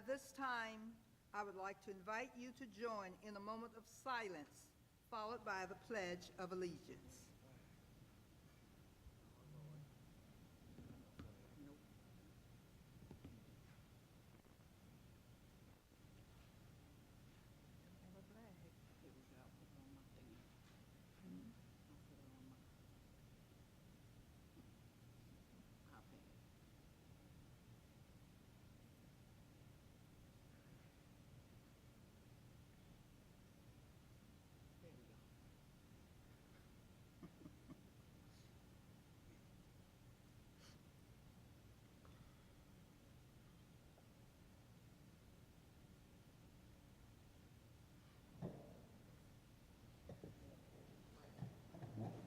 At this time, I would like to invite you to join in a moment of silence, followed by the Pledge of Allegiance.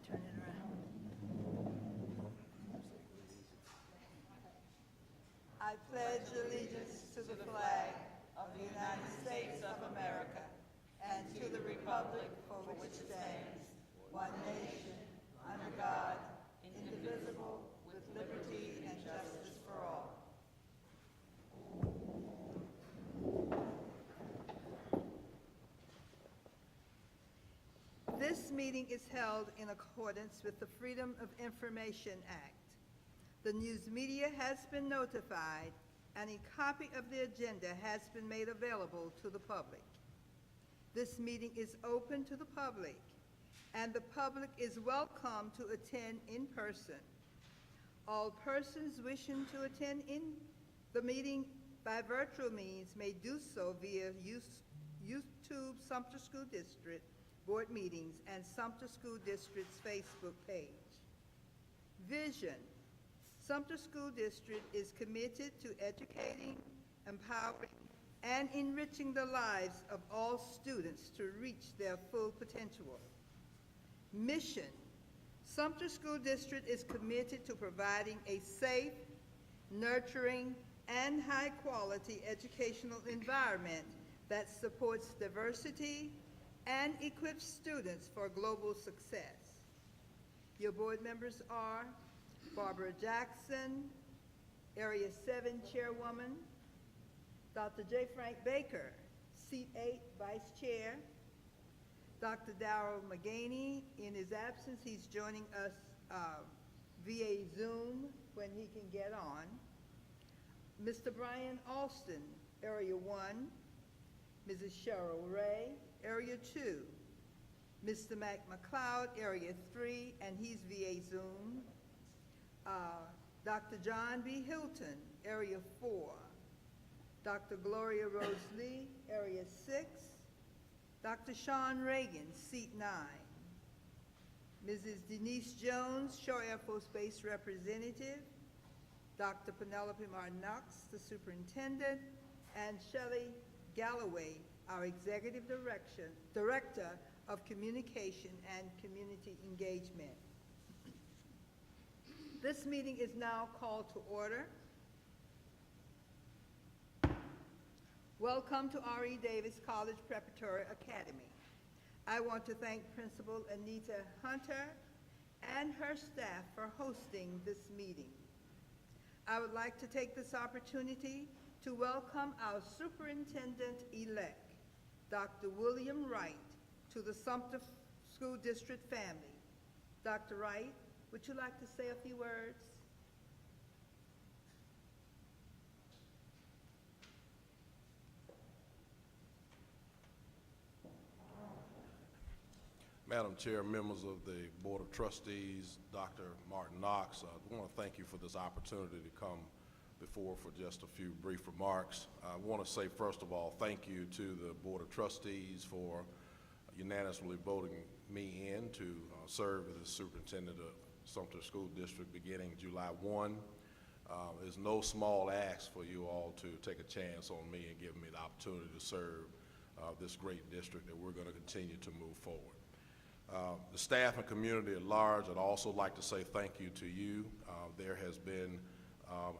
Turn it around. I pledge allegiance to the flag of the United States of America and to the republic for which it stands, one nation, under God, indivisible, with liberty and justice for all. This meeting is held in accordance with the Freedom of Information Act. The news media has been notified, and a copy of the agenda has been made available to the public. This meeting is open to the public, and the public is welcome to attend in person. All persons wishing to attend in the meeting by virtual means may do so via YouTube Sumter School District Board Meetings and Sumter School District's Facebook page. Vision. Sumter School District is committed to educating, empowering, and enriching the lives of all students to reach their full potential. Mission. Sumter School District is committed to providing a safe, nurturing, and high-quality educational environment that supports diversity and equips students for global success. Your board members are Barbara Jackson, Area 7 Chairwoman, Dr. J. Frank Baker, Seat 8 Vice Chair, Dr. Darrell McGaney. In his absence, he's joining us via Zoom when he can get on. Mr. Brian Alston, Area 1, Mrs. Cheryl Ray, Area 2, Mr. Mac McLeod, Area 3, and he's via Zoom. Dr. John B. Hilton, Area 4. Dr. Gloria Rose Lee, Area 6. Dr. Sean Reagan, Seat 9. Mrs. Denise Jones, Shaw Air Force Base Representative. Dr. Penelope Martin Knox, the Superintendent, and Shelley Galloway, our Executive Director of Communication and Community Engagement. This meeting is now called to order. Welcome to R.E. Davis College Preparatory Academy. I want to thank Principal Anita Hunter and her staff for hosting this meeting. I would like to take this opportunity to welcome our Superintendent-elect, Dr. William Wright, to the Sumter School District family. Dr. Wright, would you like to say a few words? Madam Chair, members of the Board of Trustees, Dr. Martin Knox, I want to thank you for this opportunity to come before for just a few brief remarks. I want to say, first of all, thank you to the Board of Trustees for unanimously voting me in to serve as Superintendent of Sumter School District beginning July 1. It's no small ask for you all to take a chance on me and give me the opportunity to serve this great district that we're going to continue to move forward. The staff and community at large, I'd also like to say thank you to you. There has been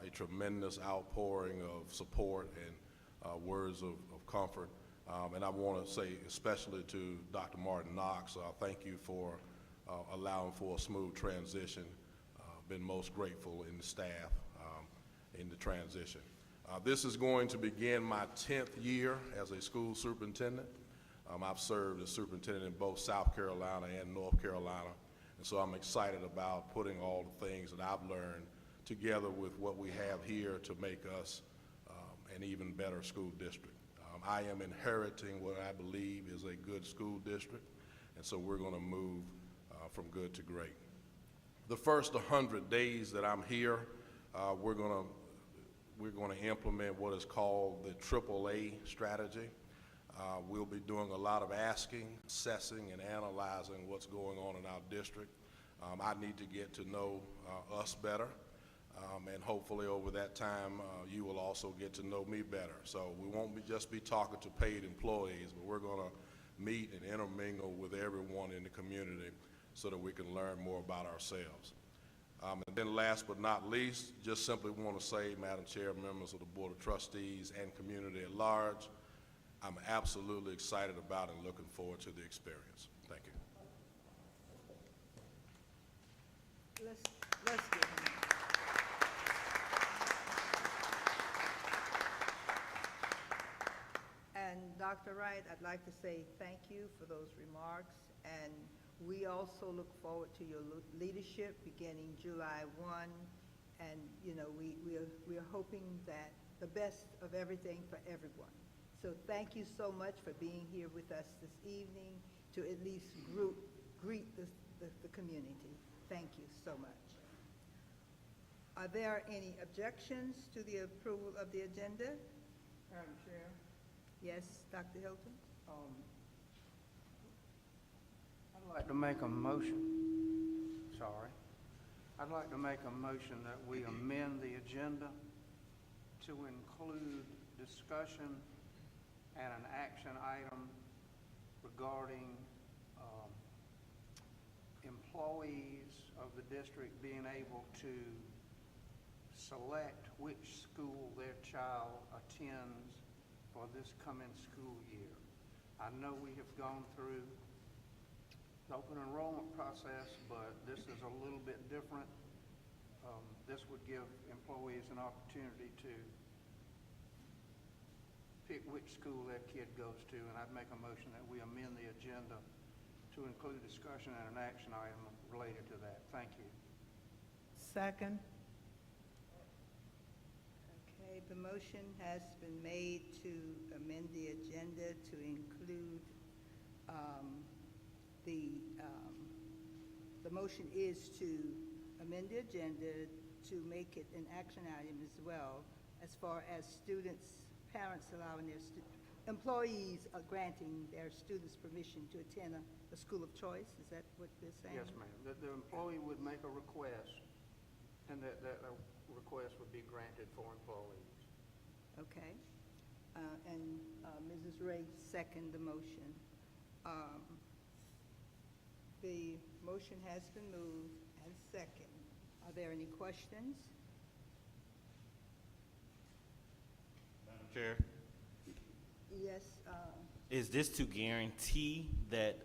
a tremendous outpouring of support and words of comfort. And I want to say especially to Dr. Martin Knox, thank you for allowing for a smooth transition. Been most grateful in the staff in the transition. This is going to begin my 10th year as a school superintendent. I've served as superintendent in both South Carolina and North Carolina, and so I'm excited about putting all the things that I've learned together with what we have here to make us an even better school district. I am inheriting what I believe is a good school district, and so we're going to move from good to great. The first 100 days that I'm here, we're going to implement what is called the AAA strategy. We'll be doing a lot of asking, assessing, and analyzing what's going on in our district. I need to get to know us better, and hopefully over that time, you will also get to know me better. So we won't just be talking to paid employees, but we're going to meet and intermingle with everyone in the community so that we can learn more about ourselves. And then last but not least, just simply want to say, Madam Chair, members of the Board of Trustees, and community at large, I'm absolutely excited about and looking forward to the experience. Thank you. Let's give him. And Dr. Wright, I'd like to say thank you for those remarks, and we also look forward to your leadership beginning July 1, and you know, we are hoping that the best of everything for everyone. So thank you so much for being here with us this evening to at least greet the community. Thank you so much. Are there any objections to the approval of the agenda? Madam Chair, Yes, Dr. Hilton? I'd like to make a motion, I'd like to make a motion that we amend the agenda to include discussion and an action item regarding employees of the district being able to select which school their child attends for this coming school year. I know we have gone through the open enrollment process, but this is a little bit different. This would give employees an opportunity to pick which school their kid goes to, and I'd make a motion that we amend the agenda to include discussion and an action item related to that. Thank you. Second. Okay, the motion has been made to amend the agenda to include the motion is to amend the agenda to make it an action item as well, as far as students, parents allowing their employees are granting their students permission to attend a school of choice. Is that what they're saying? Yes, ma'am. The employee would make a request, and that request would be granted for employees. Okay. And Mrs. Ray seconded the motion. The motion has been moved and second. Are there any questions? Madam Chair, Yes, is this to guarantee that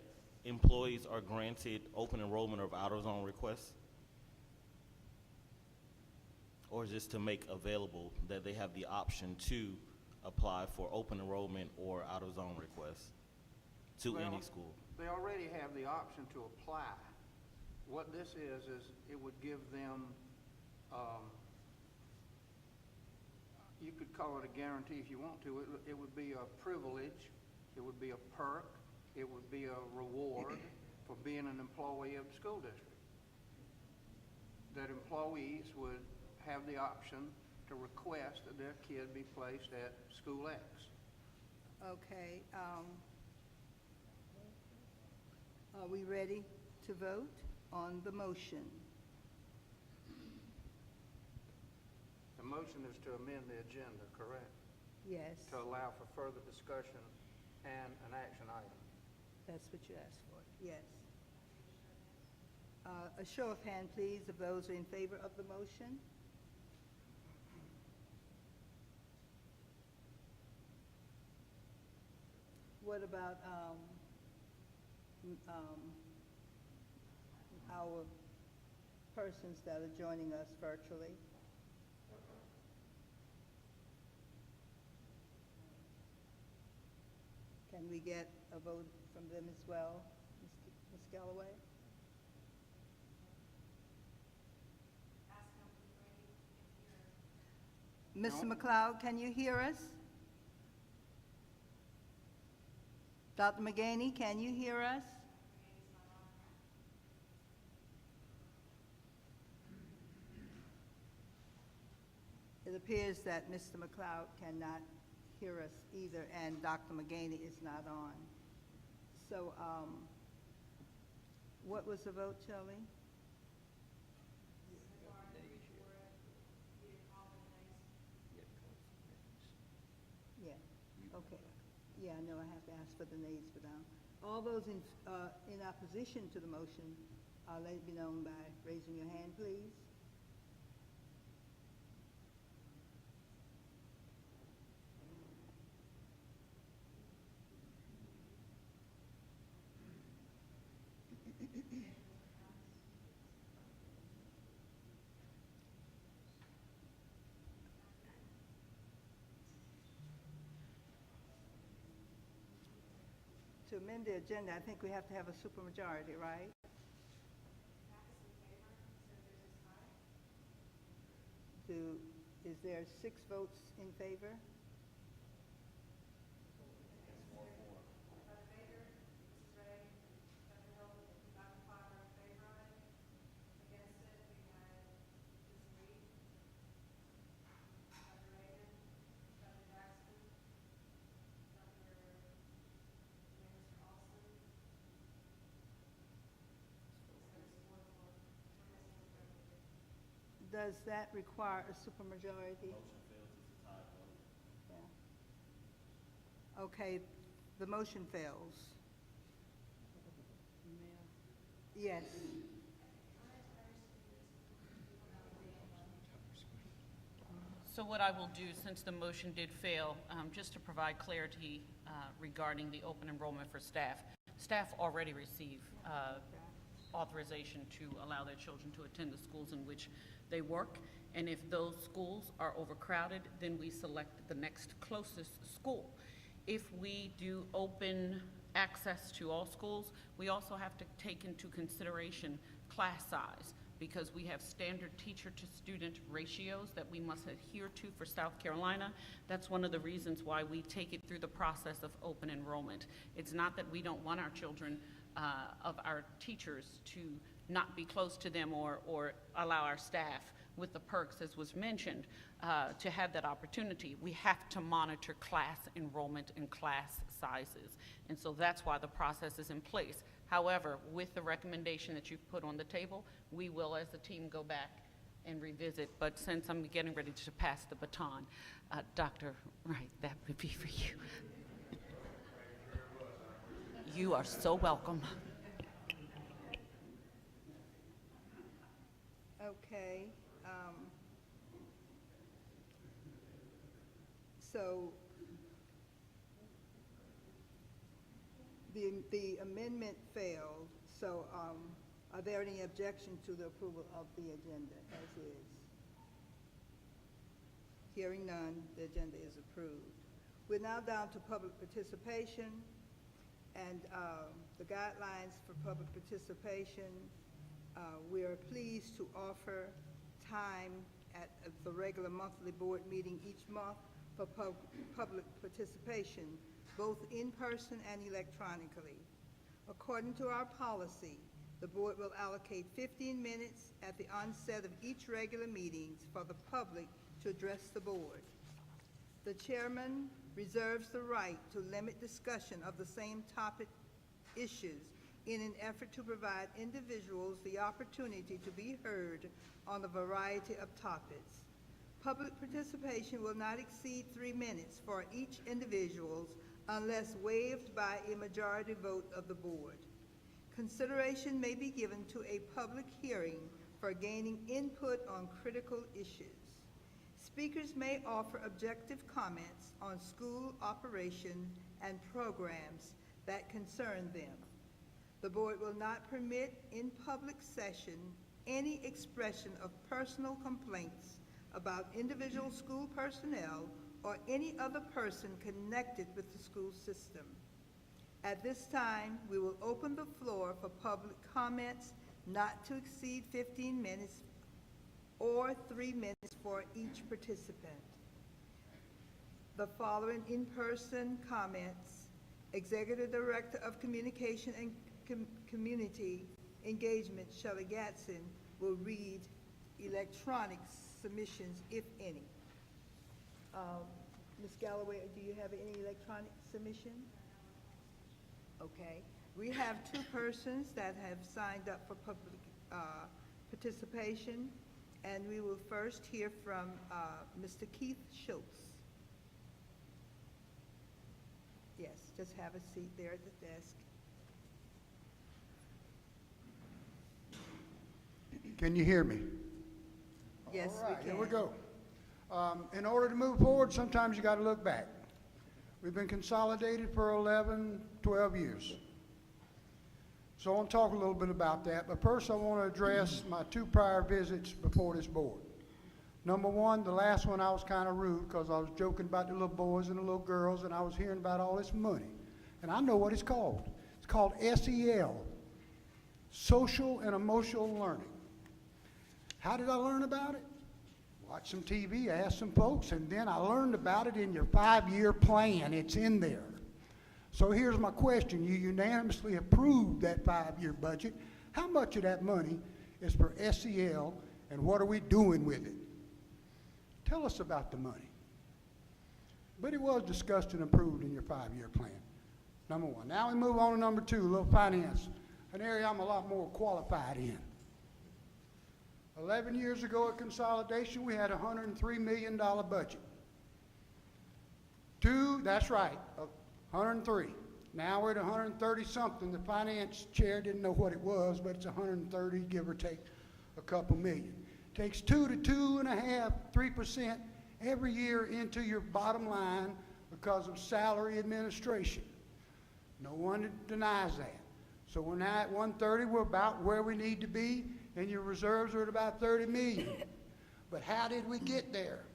employees are granted open enrollment or out-of-zone requests? Or is this to make available that they have the option to apply for open enrollment or out-of-zone requests to any school? They already have the option to apply. What this is it would give them, you could call it a guarantee if you want to. It would be a privilege, it would be a perk, it would be a reward for being an employee of the school district. That employees would have the option to request that their kid be placed at school X. okay. Are we ready to vote on the motion? The motion is to amend the agenda, correct? Yes, To allow for further discussion and an action item. that's what you asked for. Yes. A show of hand, please, of those in favor of the motion. What about our persons that are joining us virtually? Can we get a vote from them as well, Ms. Galloway? Mr. McLeod, can you hear us? Dr. McGaney, can you hear us? It appears that Mr. McLeod cannot hear us either, and Dr. McGaney is not on. So, what was the vote, Shelley? Yeah, okay. Yeah, I know I have to ask for the nays for now. All those in opposition to the motion, let it be known by raising your hand, please. To amend the agenda, I think we have to have a supermajority, right? Is there 6 votes in favor? Does that require a supermajority? Motion fails, it's a tie vote. Yeah. Okay, the motion fails. Yes. So what I will do, since the motion did fail, just to provide clarity regarding the open enrollment for staff. Staff already receive authorization to allow their children to attend the schools in which they work. And if those schools are overcrowded, then we select the next closest school. If we do open access to all schools, we also have to take into consideration class size, because we have standard teacher-to-student ratios that we must adhere to for South Carolina. That's one of the reasons why we take it through the process of open enrollment. It's not that we don't want our children, of our teachers, to not be close to them or allow our staff with the perks, as was mentioned, to have that opportunity. We have to monitor class enrollment and class sizes. And so that's why the process is in place. However, with the recommendation that you've put on the table, we will, as a team, go back and revisit. But since I'm getting ready to pass the baton, Dr. Wright, that would be for you. You are so welcome. Okay. So the amendment failed. So are there any objections to the approval of the agenda as is? Hearing none, the agenda is approved. We're now down to public participation, and the guidelines for public participation. We are pleased to offer time at the regular monthly board meeting each month for public participation, both in person and electronically. According to our policy, the board will allocate 15 minutes at the onset of each regular meeting for the public to address the board. The chairman reserves the right to limit discussion of the same topic issues in an effort to provide individuals the opportunity to be heard on a variety of topics. Public participation will not exceed 3 minutes for each individual unless waived by a majority vote of the board. Consideration may be given to a public hearing for gaining input on critical issues. Speakers may offer objective comments on school operation and programs that concern them. The board will not permit in public session any expression of personal complaints about individual school personnel or any other person connected with the school system. At this time, we will open the floor for public comments not to exceed 15 minutes or 3 minutes for each participant. The following in-person comments: Executive Director of Communication and Community Engagement, Shelley Gatson, will read electronic submissions, if any. Ms. Galloway, do you have any electronic submission? Okay. We have two persons that have signed up for public participation, and we will first hear from Mr. Keith Schultz. Yes, just have a seat there at the desk. Can you hear me? Yes, All right, we can. here we go. In order to move forward, sometimes you got to look back. We've been consolidated for 11, 12 years. So I want to talk a little bit about that, but first I want to address my two prior visits before this board. Number one, the last one I was kind of rude because I was joking about the little boys and the little girls, and I was hearing about all this money. And I know what it's called. It's called SEL, Social and Emotional Learning. How did I learn about it? Watch some TV, ask some folks, and then I learned about it in your 5-year plan. It's in there. So here's my question. You unanimously approved that 5-year budget. How much of that money is for SEL, and what are we doing with it? Tell us about the money. But it was discussed and approved in your 5-year plan, number one. Now we move on to number two, a little finance, an area I'm a lot more qualified in. 11 years ago at consolidation, we had a $103 million budget. That's right, 103. Now we're at 130 something. The finance chair didn't know what it was, but it's 130, give or take a couple million. Takes 2 to 2.5%, 3% every year into your bottom line because of salary administration. No one denies that. So we're now at 130, we're about where we need to be, and your reserves are at about 30 million. But how did we get there?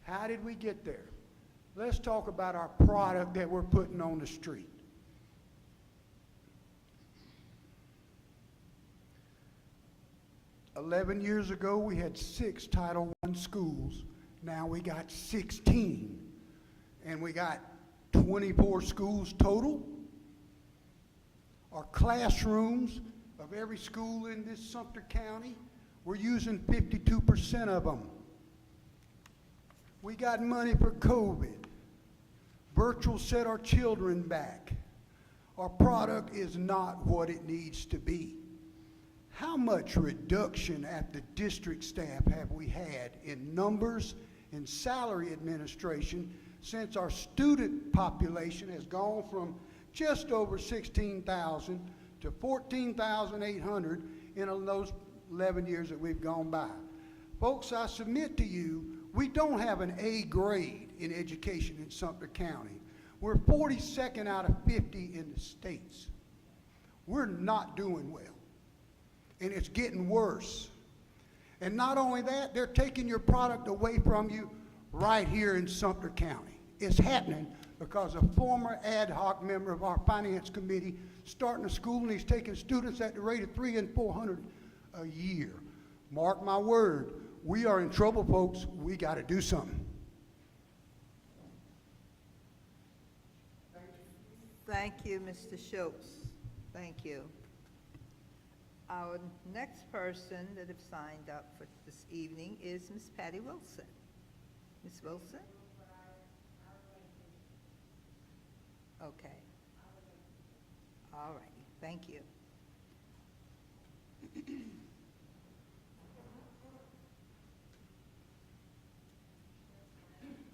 How did we get there? Let's talk about our product that we're putting on the street. "11 years ago, we had 6 Title I schools. Now we got 16. And we got 24 schools total. Our classrooms of every school in this Sumter County, we're using 52% of them. We got money for COVID. Virtual set our children back. Our product is not what it needs to be. How much reduction at the district staff have we had in numbers and salary administration since our student population has gone from just over 16,000 to 14,800 in those 11 years that we've gone by? Folks, I submit to you, we don't have an A grade in education in Sumter County. We're 42nd out of 50 in the states. We're not doing well, and it's getting worse. And not only that, they're taking your product away from you right here in Sumter County. It's happening because a former ad hoc member of our finance committee starting a school, and he's taking students at the rate of 300 and 400 a year. Mark my word, we are in trouble, folks. We got to do something. Thank you, Mr. Schultz. Thank you. Our next person that have signed up for this evening is Ms. Patty Wilson. Ms. Wilson? Okay. All righty, thank you.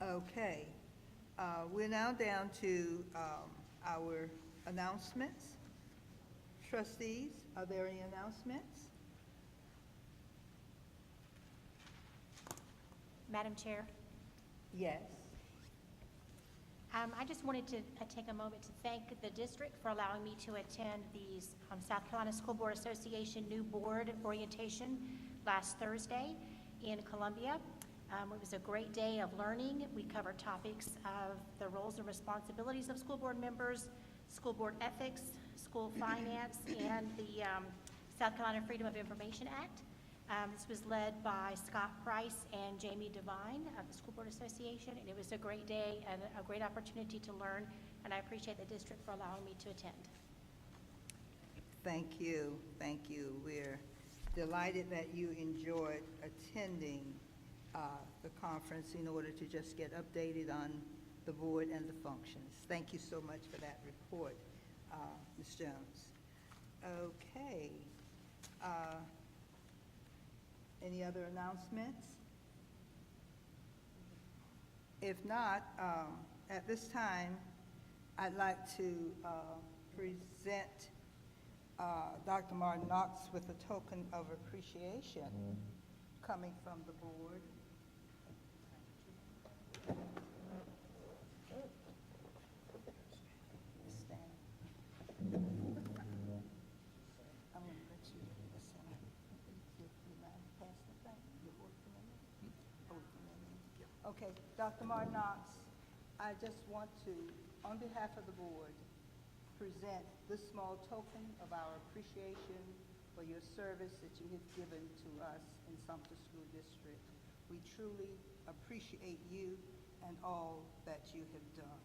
Okay, we're now down to our announcements. Trustees, are there any announcements? Madam Chair, Yes. I just wanted to take a moment to thank the district for allowing me to attend the South Carolina School Board Association new board orientation last Thursday in Columbia. It was a great day of learning. We covered topics of the roles and responsibilities of school board members, school board ethics, school finance, and the South Carolina Freedom of Information Act. This was led by Scott Price and Jamie Devine of the School Board Association, and it was a great day and a great opportunity to learn, and I appreciate the district for allowing me to attend. Thank you, thank you. We're delighted that you enjoyed attending the conference in order to just get updated on the board and the functions. Thank you so much for that report, Ms. Jones. Okay. Any other announcements? If not, at this time, I'd like to present Dr. Martin Knox with a token of appreciation coming from the board. Stand. I'm going to let you stand. You mind pass the thing? You're working on it? Oh, okay, Dr. Martin Knox, I just want to, on behalf of the board, present this small token of our appreciation for your service that you have given to us in Sumter School District. We truly appreciate you and all that you have done.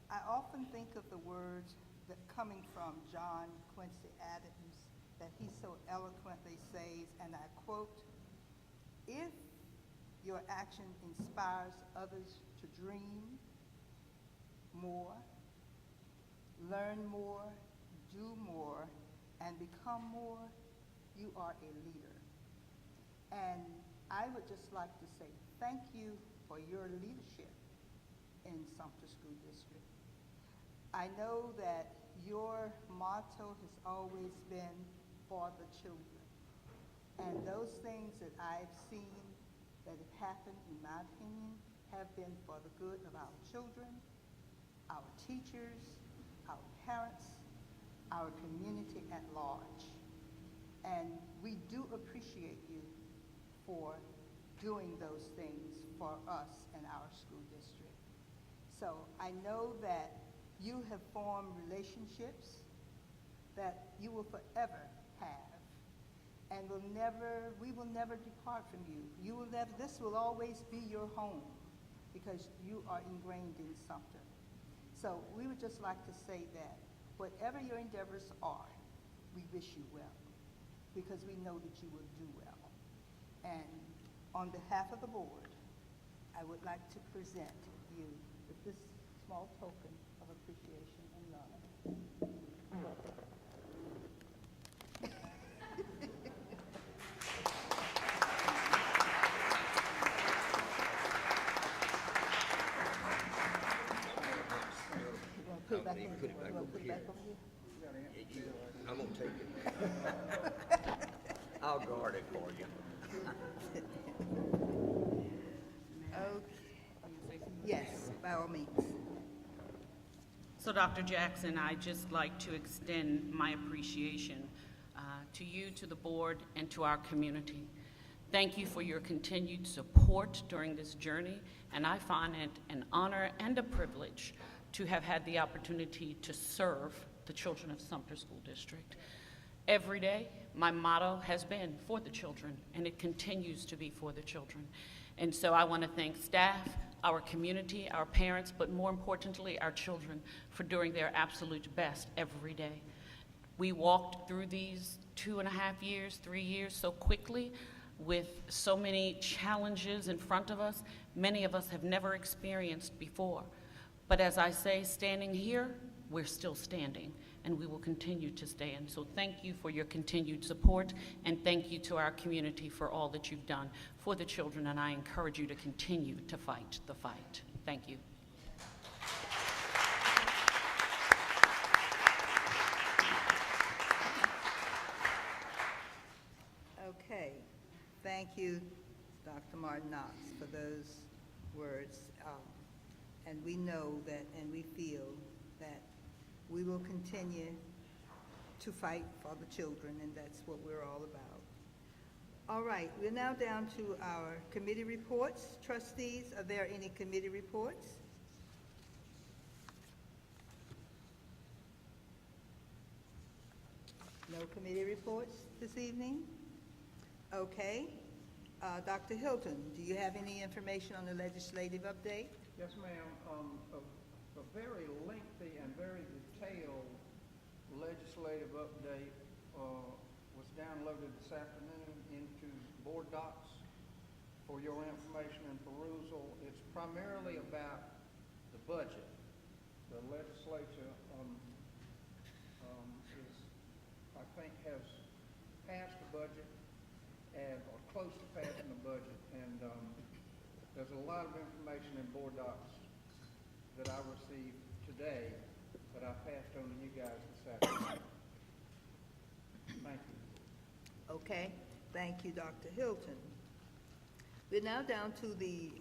I often think of the words that coming from John Quincy Adams that he so eloquently says, and I quote, "If your action inspires others to dream more, learn more, do more, and become more, you are a leader." And I would just like to say thank you for your leadership in Sumter School District. I know that your motto has always been for the children. And those things that I've seen that have happened, in my opinion, have been for the good of our children, our teachers, our parents, our community at large. And we do appreciate you for doing those things for us and our school district. So I know that you have formed relationships that you will forever have, and we will never depart from you. This will always be your home because you are ingrained in Sumter. So we would just like to say that whatever your endeavors are, we wish you well, because we know that you will do well. And on behalf of the board, I would like to present you with this small token of appreciation and love. Put it back over here. I'm gonna take it. I'll guard it for you. Okay. Yes, by all means. So Dr. Jackson, I'd just like to extend my appreciation to you, to the board, and to our community. Thank you for your continued support during this journey, and I find it an honor and a privilege to have had the opportunity to serve the children of Sumter School District. Every day, my motto has been for the children, and it continues to be for the children. And so I want to thank staff, our community, our parents, but more importantly, our children for doing their absolute best every day. We walked through these 2.5 years, 3 years so quickly with so many challenges in front of us, many of us have never experienced before. But as I say, standing here, we're still standing, and we will continue to stand. So thank you for your continued support, and thank you to our community for all that you've done for the children, and I encourage you to continue to fight the fight. Thank you. Okay. Thank you, Dr. Martin Knox, for those words. And we know that, and we feel that we will continue to fight for the children, and that's what we're all about. All right, we're now down to our committee reports. Trustees, are there any committee reports? No committee reports this evening? Okay. Dr. Hilton, do you have any information on the legislative update? Yes, ma'am. A very lengthy and very detailed legislative update was downloaded this afternoon into board docs for your information and perusal. It's primarily about the budget. The legislature I think, has passed the budget or close to passing the budget, and there's a lot of information in board docs that I received today that I passed on to you guys this afternoon. Thank you. Okay, thank you, Dr. Hilton. We're now down to the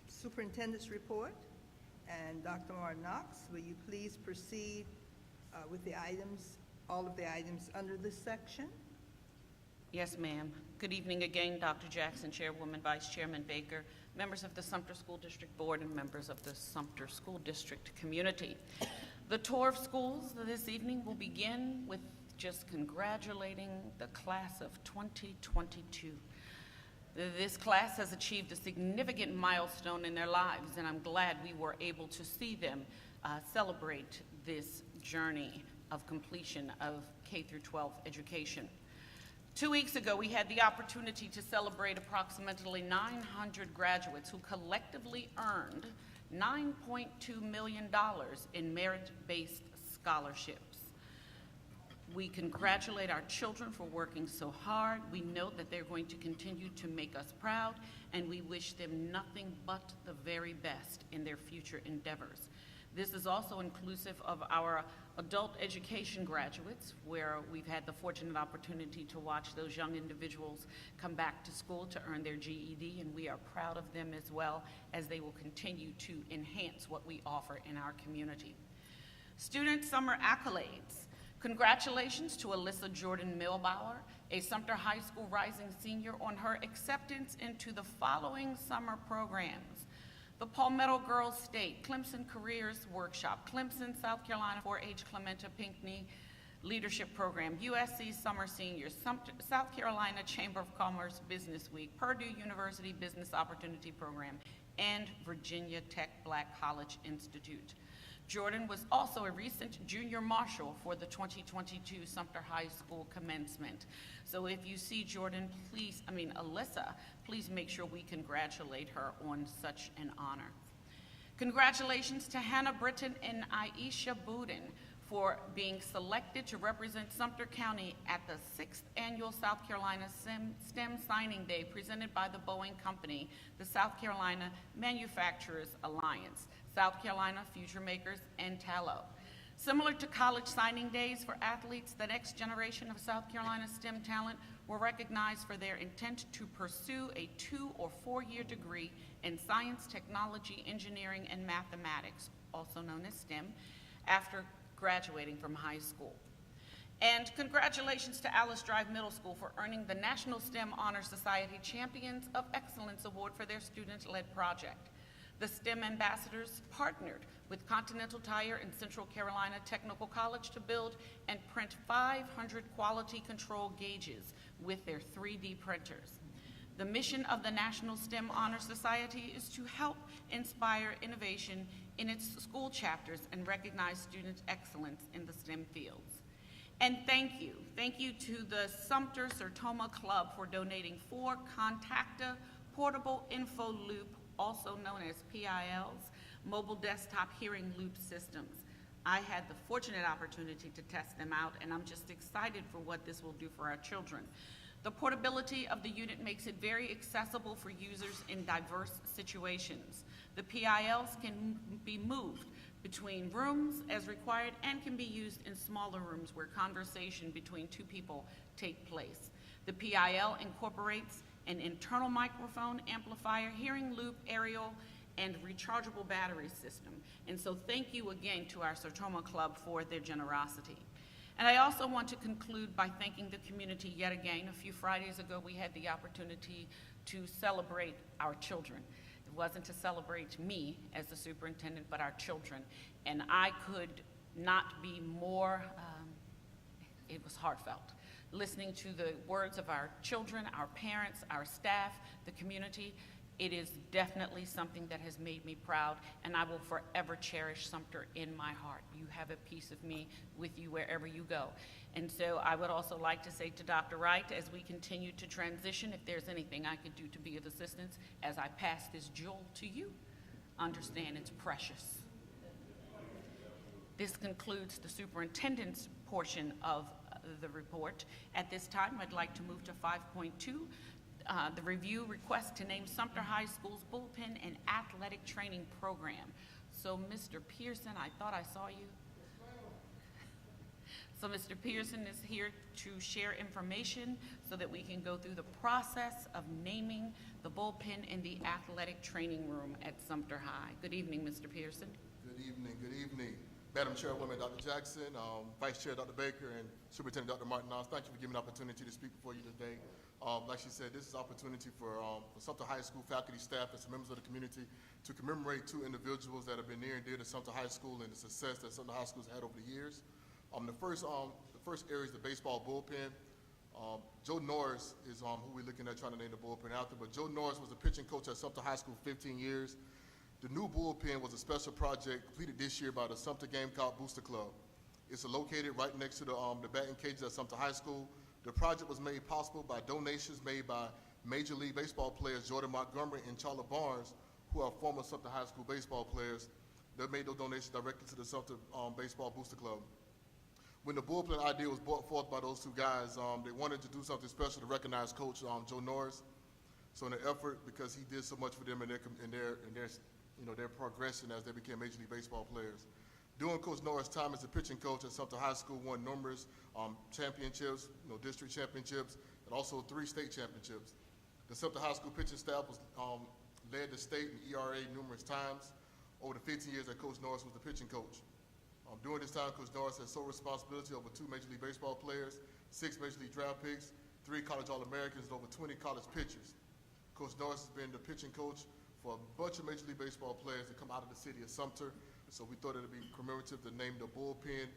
superintendent's report, and Dr. Martin Knox, will you please proceed with the items, all of the items under this section? Yes, ma'am. Good evening again, Dr. Jackson, Chairwoman, Vice Chairman Baker, members of the Sumter School District Board, and members of the Sumter School District community. The tour of schools this evening will begin with just congratulating the class of 2022. This class has achieved a significant milestone in their lives, and I'm glad we were able to see them celebrate this journey of completion of K through 12 education. 2 weeks ago, we had the opportunity to celebrate approximately 900 graduates who collectively earned $9.2 million in merit-based scholarships. We congratulate our children for working so hard. We know that they're going to continue to make us proud, and we wish them nothing but the very best in their future endeavors. This is also inclusive of our adult education graduates, where we've had the fortunate opportunity to watch those young individuals come back to school to earn their GED, and we are proud of them as well, as they will continue to enhance what we offer in our community. Student summer accolades. Congratulations to Alyssa Jordan Milbauer, a Sumter High School rising senior, on her acceptance into the following summer programs: the Palmetto Girls State, Clemson Careers Workshop, Clemson, South Carolina 4-H Clementa Pinckney Leadership Program, USC Summer Seniors, South Carolina Chamber of Commerce Business Week, Purdue University Business Opportunity Program, and Virginia Tech Black College Institute. Jordan was also a recent junior marshal for the 2022 Sumter High School commencement. So if you see Jordan, Alyssa, please make sure we congratulate her on such an honor. Congratulations to Hannah Britton and Aisha Budin for being selected to represent Sumter County at the 6th Annual South Carolina STEM Signing Day presented by the Boeing Company, the South Carolina Manufacturers Alliance, South Carolina Future Makers, and Tallow. Similar to college signing days for athletes, the next generation of South Carolina STEM talent were recognized for their intent to pursue a 2- or 4-year degree in science, technology, engineering, and mathematics, also known as STEM, after graduating from high school. And congratulations to Alice Drive Middle School for earning the National STEM Honor Society Champions of Excellence Award for their student-led project. The STEM ambassadors partnered with Continental Tire and Central Carolina Technical College to build and print 500 quality control gauges with their 3D printers. The mission of the National STEM Honor Society is to help inspire innovation in its school chapters and recognize students' excellence in the STEM fields. And thank you to the Sumter Sertoma Club for donating 4 Contacta portable info loop, also known as PILs, mobile desktop hearing loop systems. I had the fortunate opportunity to test them out, and I'm just excited for what this will do for our children. The portability of the unit makes it very accessible for users in diverse situations. The PILs can be moved between rooms as required and can be used in smaller rooms where conversation between 2 people take place. The PIL incorporates an internal microphone, amplifier, hearing loop, aerial, and rechargeable battery system. And so thank you again to our Sertoma Club for their generosity. And I also want to conclude by thanking the community yet again. A few Fridays ago, we had the opportunity to celebrate our children. It wasn't to celebrate me as the superintendent, but our children. And I could not be more It was heartfelt. Listening to the words of our children, our parents, our staff, the community, it is definitely something that has made me proud, and I will forever cherish Sumter in my heart. You have a piece of me with you wherever you go. And so I would also like to say to Dr. Wright, as we continue to transition, if there's anything I could do to be of assistance as I pass this jewel to you, understand it's precious. This concludes the superintendent's portion of the report. At this time, I'd like to move to 5.2, the review request to name Sumter High School's bullpen and athletic training program. So, Mr. Pearson, I thought I saw you. So Mr. Pearson is here to share information so that we can go through the process of naming the bullpen in the athletic training room at Sumter High. Good evening, Mr. Pearson. Good evening, good evening. Madam Chairwoman, Dr. Jackson, Vice Chair, Dr. Baker, and Superintendent, Dr. Martin. Thank you for giving me the opportunity to speak before you today. Like she said, this is an opportunity for Sumter High School faculty, staff, and some members of the community to commemorate two individuals that have been near and dear to Sumter High School and the success that Sumter High School has had over the years. The first area is the baseball bullpen. Joe Norris is who we're looking at trying to name the bullpen after, but Joe Norris was a pitching coach at Sumter High School for 15 years. The new bullpen was a special project completed this year by the Sumter Gamecock Booster Club. It's located right next to the batting cages at Sumter High School. The project was made possible by donations made by Major League Baseball players Jordan Montgomery and Charlie Barnes, who are former Sumter High School baseball players. They made those donations directly to the Sumter Baseball Booster Club. When the bullpen idea was brought forth by those two guys, they wanted to do something special to recognize Coach Joe Norris. So in an effort, because he did so much for them in their progression as they became Major League Baseball players. During Coach Norris' time as a pitching coach at Sumter High School, won numerous championships, district championships, and also 3 state championships. The Sumter High School pitching staff was led the state in ERA numerous times over the 15 years that Coach Norris was the pitching coach. During this time, Coach Norris had sole responsibility over 2 Major League Baseball players, 6 Major League draft picks, 3 college All-Americans, and over 20 college pitchers. Coach Norris has been the pitching coach for a bunch of Major League Baseball players that come out of the city of Sumter. So we thought it would be commemorative to name the bullpen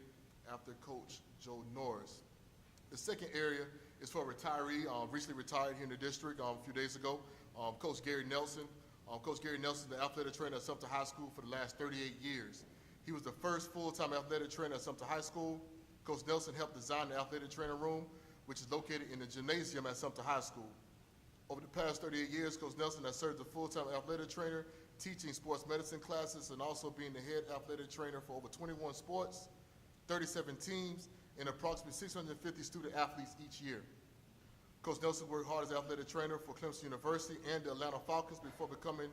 after Coach Joe Norris. The second area is for a retiree, recently retired here in the district a few days ago, Coach Gary Nelson. Coach Gary Nelson is the athletic trainer at Sumter High School for the last 38 years. He was the first full-time athletic trainer at Sumter High School. Coach Nelson helped design the athletic training room, which is located in the gymnasium at Sumter High School. Over the past 38 years, Coach Nelson has served as a full-time athletic trainer, teaching sports medicine classes, and also being the head athletic trainer for over 21 sports, 37 teams, and approximately 650 student athletes each year. Coach Nelson worked hard as an athletic trainer for Clemson University and the Atlanta Falcons before becoming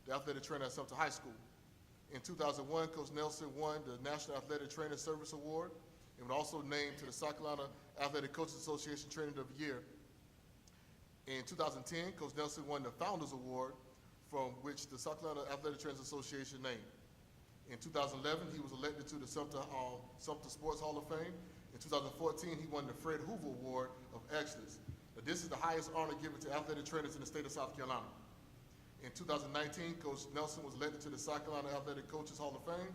the athletic trainer at Sumter High School. In 2001, Coach Nelson won the National Athletic Trainer Service Award and was also named to the South Carolina Athletic Coaches Association Trainer of the Year. In 2010, Coach Nelson won the Founders Award, from which the South Carolina Athletic Trainers Association named. In 2011, he was elected to the Sumter Sports Hall of Fame. In 2014, he won the Fred Hoover Award of Excellence. Now, this is the highest honor given to athletic trainers in the state of South Carolina. In 2019, Coach Nelson was elected to the South Carolina Athletic Coaches Hall of Fame.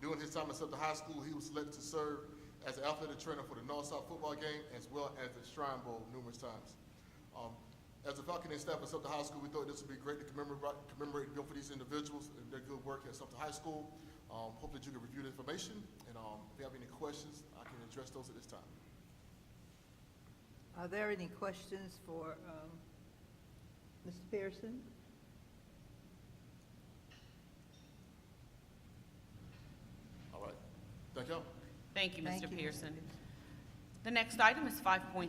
During his time at Sumter High School, he was selected to serve as an athletic trainer for the North-South football game as well as the Shrine Bowl numerous times. As a faculty and staff at Sumter High School, we thought this would be great to commemorate both of these individuals and their good work at Sumter High School. Hope that you can review the information, and if you have any questions, I can address those at this time. Are there any questions for Mr. Pearson? All right. Thank y'all. Thank you, Thank Mr. you, Mr. Pearson. The next item is 5.3,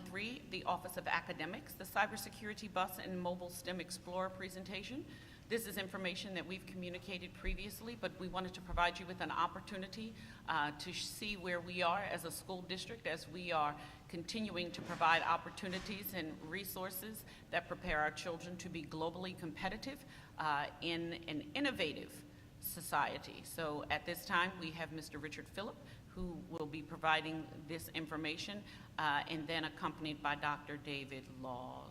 the Office of Academics, the Cybersecurity Bus and Mobile STEM Explorer presentation. This is information that we've communicated previously, but we wanted to provide you with an opportunity to see where we are as a school district as we are continuing to provide opportunities and resources that prepare our children to be globally competitive in an innovative society. So at this time, we have Mr. Richard Phillip, who will be providing this information, and then accompanied by Dr. David Laws.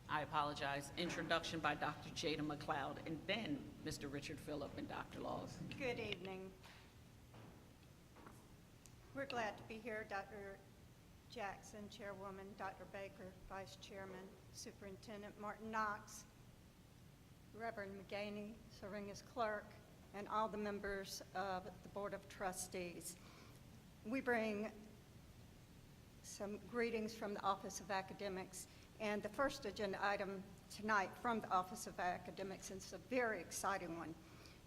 I apologize. Introduction by Dr. Jada McLeod, and then Mr. Richard Phillip and Dr. Laws. Good evening. We're glad to be here, Dr. Jackson, Chairwoman, Dr. Baker, Vice Chairman, Superintendent Martin Knox, Reverend McGaney, Syringa's clerk, and all the members of the Board of Trustees. We bring some greetings from the Office of Academics, and the first agenda item tonight from the Office of Academics is a very exciting one.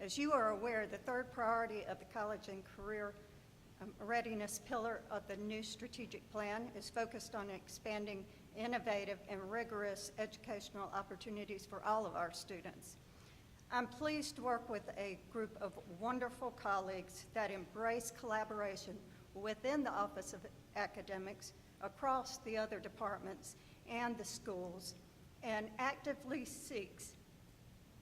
As you are aware, the third priority of the College and Career Readiness pillar of the new strategic plan is focused on expanding innovative and rigorous educational opportunities for all of our students. I'm pleased to work with a group of wonderful colleagues that embrace collaboration within the Office of Academics, across the other departments and the schools, and actively seeks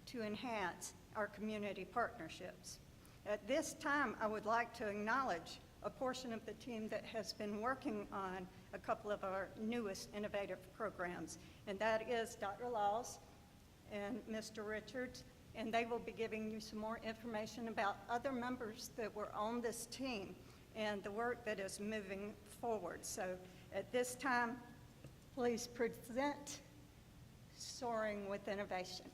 to enhance our community partnerships. At this time, I would like to acknowledge a portion of the team that has been working on a couple of our newest innovative programs, and that is Dr. Laws and Mr. Richards, and they will be giving you some more information about other members that were on this team and the work that is moving forward. So at this time, please present Soaring with Innovation.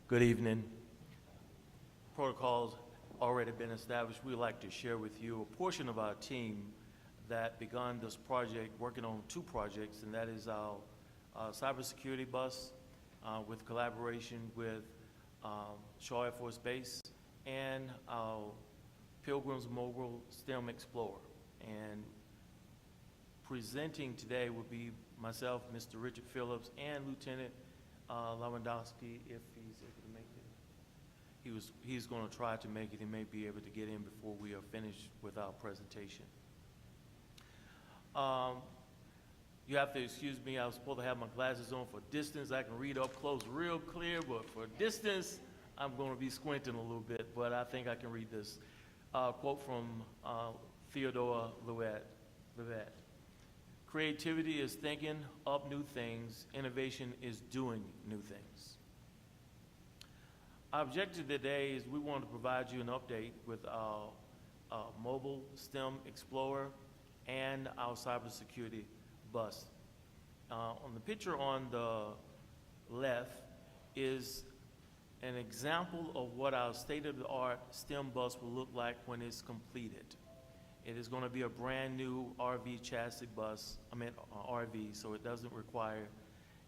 Good evening. Protocols already been established. We'd like to share with you a portion of our team that began this project, working on two projects, and that is our cybersecurity bus with collaboration with Shaw Air Force Base and our Pilgrims Mobile STEM Explorer. And presenting today will be myself, Mr. Richard Phillips, and Lieutenant Lewandowski, if he's able to make it. He's going to try to make it. He may be able to get in before we are finished with our presentation. You have to excuse me. I was supposed to have my glasses on for distance. I can read up close real clear, but for distance, I'm going to be squinting a little bit, but I think I can read this. Quote from Theodore Levet. Creativity is thinking up new things. Innovation is doing new things. Our objective today is we want to provide you an update with our mobile STEM Explorer and our cybersecurity bus. On the picture on the left is an example of what our state-of-the-art STEM bus will look like when it's completed. It is going to be a brand new RV chassis bus, RV, so it doesn't require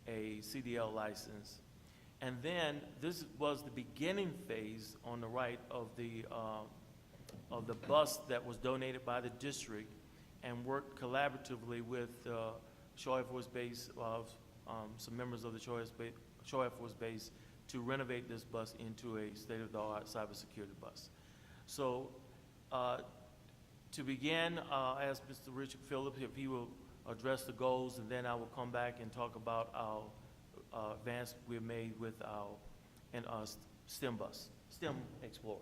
a CDL license. And then this was the beginning phase on the right of the bus that was donated by the district and worked collaboratively with Shaw Air Force Base, some members of the Shaw Air Force Base to renovate this bus into a state-of-the-art cybersecurity bus. So to begin, I'll ask Mr. Richard Phillips if he will address the goals, and then I will come back and talk about our advance we've made with our STEM bus, STEM Explorer.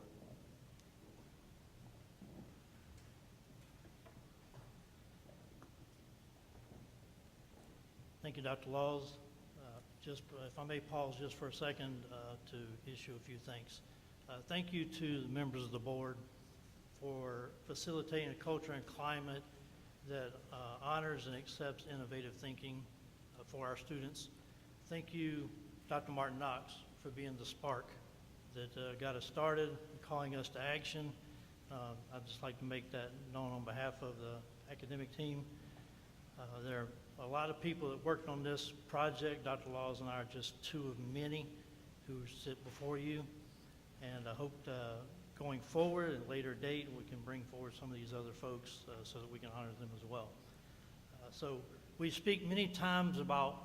Thank you, Dr. Laws. Just, if I may pause just for a second to issue a few thanks. Thank you to the members of the board for facilitating a culture and climate that honors and accepts innovative thinking for our students. Thank you, Dr. Martin Knox, for being the spark that got us started and calling us to action. I'd just like to make that known on behalf of the academic team. There are a lot of people that worked on this project. Dr. Laws and I are just two of many who sit before you, and I hope going forward at a later date we can bring forward some of these other folks so that we can honor them as well. So we speak many times about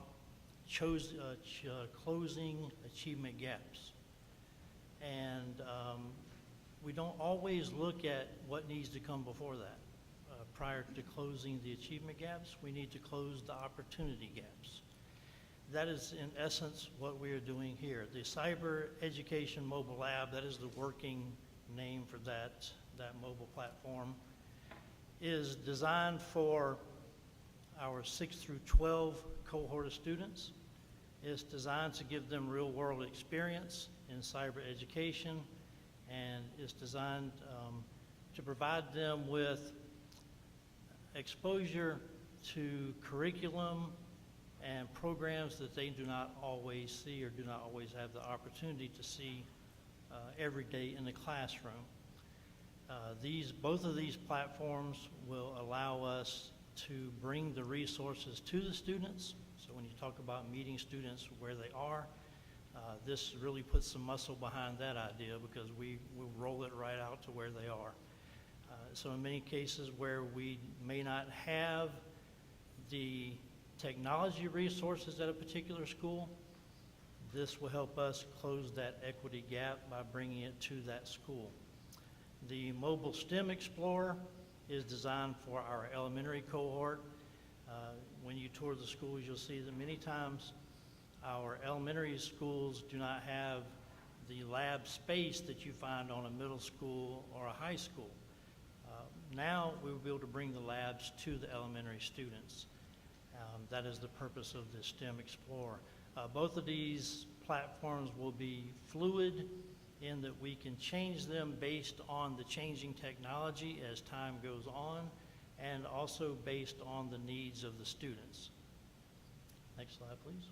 closing achievement gaps, and we don't always look at what needs to come before that. Prior to closing the achievement gaps, we need to close the opportunity gaps. That is, in essence, what we are doing here. The Cyber Education Mobile Lab, that is the working name for that mobile platform. is designed for our 6 through 12 cohort of students. It's designed to give them real-world experience in cyber education, and it's designed to provide them with exposure to curriculum and programs that they do not always see or do not always have the opportunity to see every day in the classroom. Both of these platforms will allow us to bring the resources to the students. So when you talk about meeting students where they are, this really puts some muscle behind that idea, because we will roll it right out to where they are. So in many cases where we may not have the technology resources at a particular school, this will help us close that equity gap by bringing it to that school. The Mobile STEM Explorer is designed for our elementary cohort. When you tour the schools, you'll see that many times our elementary schools do not have the lab space that you find on a middle school or a high school. Now we will be able to bring the labs to the elementary students. That is the purpose of the STEM Explorer. Both of these platforms will be fluid in that we can change them based on the changing technology as time goes on, and also based on the needs of the students. Next slide, please.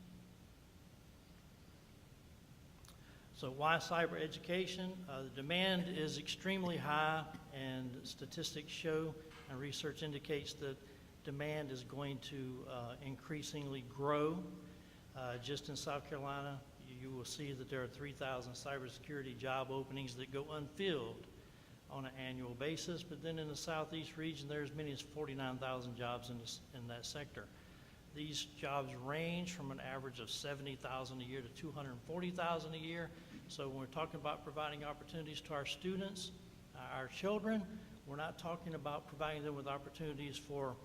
So why cyber education? The demand is extremely high, and statistics show and research indicates that demand is going to increasingly grow. Just in South Carolina, you will see that there are 3,000 cybersecurity job openings that go unfilled on an annual basis, but then in the Southeast region, there's as many as 49,000 jobs in that sector. These jobs range from an average of 70,000 a year to 240,000 a year. So when we're talking about providing opportunities to our students, our children, we're not talking about providing them with opportunities for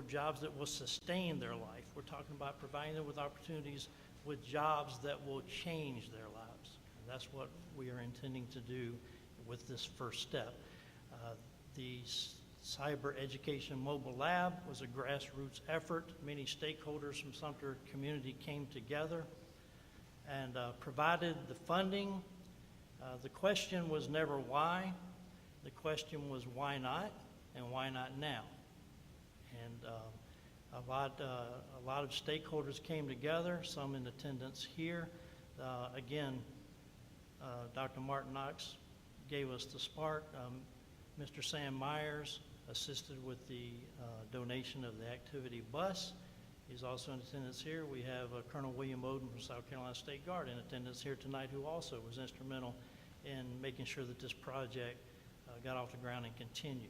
jobs that will sustain their life. We're talking about providing them with opportunities with jobs that will change their lives. And that's what we are intending to do with this first step. The Cyber Education Mobile Lab was a grassroots effort. Many stakeholders from Sumter community came together and provided the funding. The question was never why. The question was why not, and why not now? And a lot of stakeholders came together, some in attendance here. Again, Dr. Martin Knox gave us the spark. Mr. Sam Myers assisted with the donation of the activity bus. He's also in attendance here. We have Colonel William Oden from South Carolina State Guard in attendance here tonight, who also was instrumental in making sure that this project got off the ground and continued.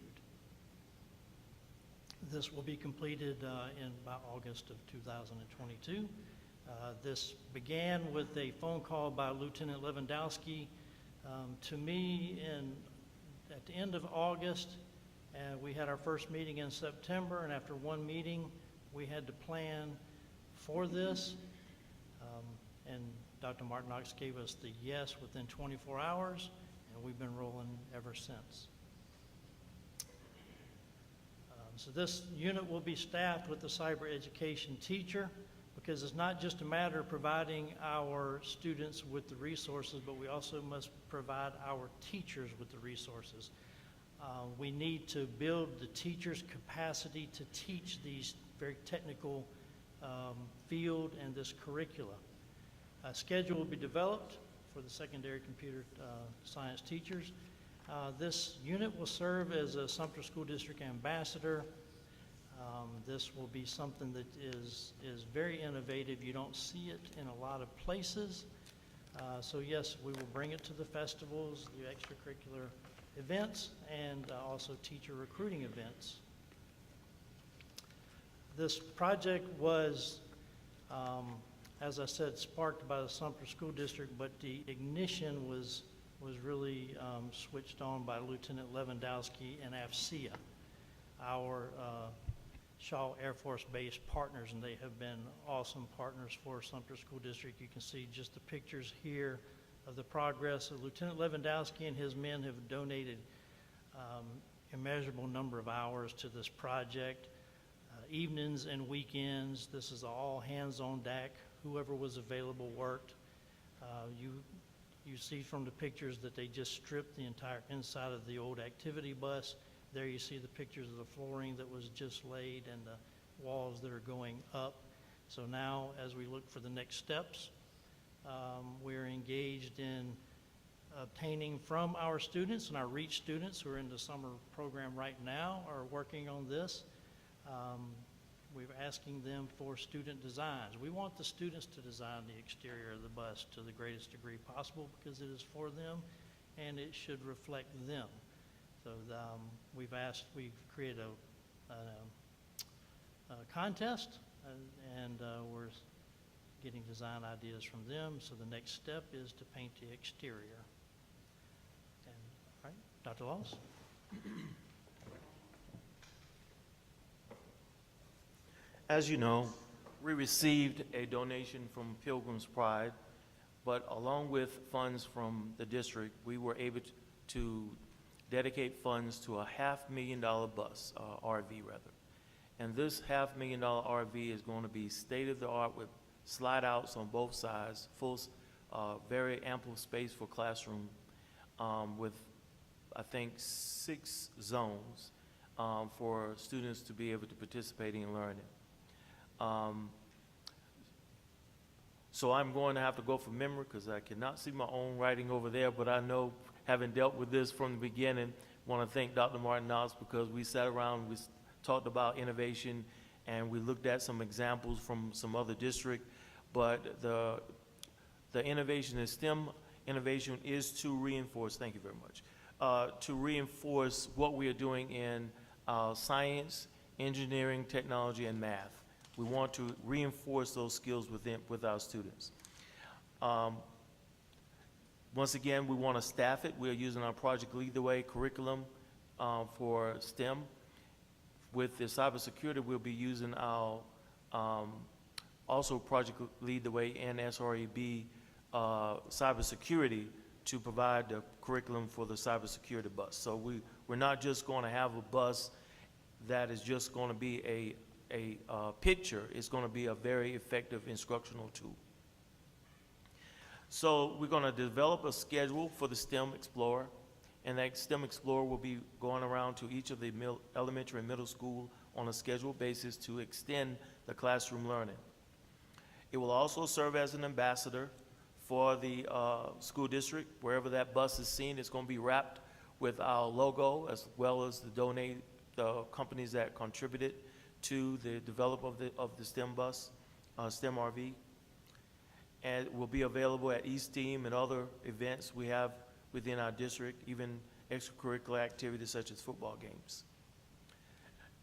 This will be completed by August of 2022. This began with a phone call by Lieutenant Lewandowski to me at the end of August, and we had our first meeting in September, and after one meeting, we had to plan for this, and Dr. Martin Knox gave us the yes within 24 hours, and we've been rolling ever since. So this unit will be staffed with a cyber education teacher, because it's not just a matter of providing our students with the resources, but we also must provide our teachers with the resources. We need to build the teachers' capacity to teach these very technical field and this curricula. A schedule will be developed for the secondary computer science teachers. This unit will serve as a Sumter School District ambassador. This will be something that is very innovative. You don't see it in a lot of places. So yes, we will bring it to the festivals, the extracurricular events, and also teacher recruiting events. This project was, as I said, sparked by the Sumter School District, but the ignition was really switched on by Lieutenant Lewandowski and AFCEA, our Shaw Air Force Base partners, and they have been awesome partners for Sumter School District. You can see just the pictures here of the progress. Lieutenant Lewandowski and his men have donated immeasurable number of hours to this project. Evenings and weekends, this is all hands on deck. Whoever was available worked. You see from the pictures that they just stripped the entire inside of the old activity bus. There you see the pictures of the flooring that was just laid and the walls that are going up. So now, as we look for the next steps, we're engaged in obtaining from our students, and our REACH students who are in the summer program right now are working on this. We're asking them for student designs. We want the students to design the exterior of the bus to the greatest degree possible because it is for them and it should reflect them. So we've created a contest and we're getting design ideas from them. So the next step is to paint the exterior. And, all right, Dr. Laws? As you know, we received a donation from Pilgrim's Pride, but along with funds from the district, we were able to dedicate funds to a $500,000 bus, RV rather. And this $500,000 RV is going to be state-of-the-art with slide outs on both sides, full, very ample space for classroom, with I think 6 zones for students to be able to participate in learning. So I'm going to have to go from memory because I cannot see my own writing over there, but I know, having dealt with this from the beginning, want to thank Dr. Martin Knox because we sat around, we talked about innovation, and we looked at some examples from some other district, but the innovation in STEM innovation is to reinforce, thank you very much, to reinforce what we are doing in science, engineering, technology, and math. We want to reinforce those skills with our students. Once again, we want to staff it. We're using our Project Lead the Way curriculum for STEM. With the cybersecurity, we'll be using our also Project Lead the Way and SREB cybersecurity to provide the curriculum for the cybersecurity bus. So we're not just going to have a bus that is just going to be a picture. It's going to be a very effective instructional tool. So we're going to develop a schedule for the STEM Explorer, and that STEM Explorer will be going around to each of the elementary and middle school on a scheduled basis to extend the classroom learning. It will also serve as an ambassador for the school district. Wherever that bus is seen, it's going to be wrapped with our logo as well as the companies that contributed to the development of the STEM bus, STEM RV. And it will be available at eSTEAM and other events we have within our district, even extracurricular activities such as football games.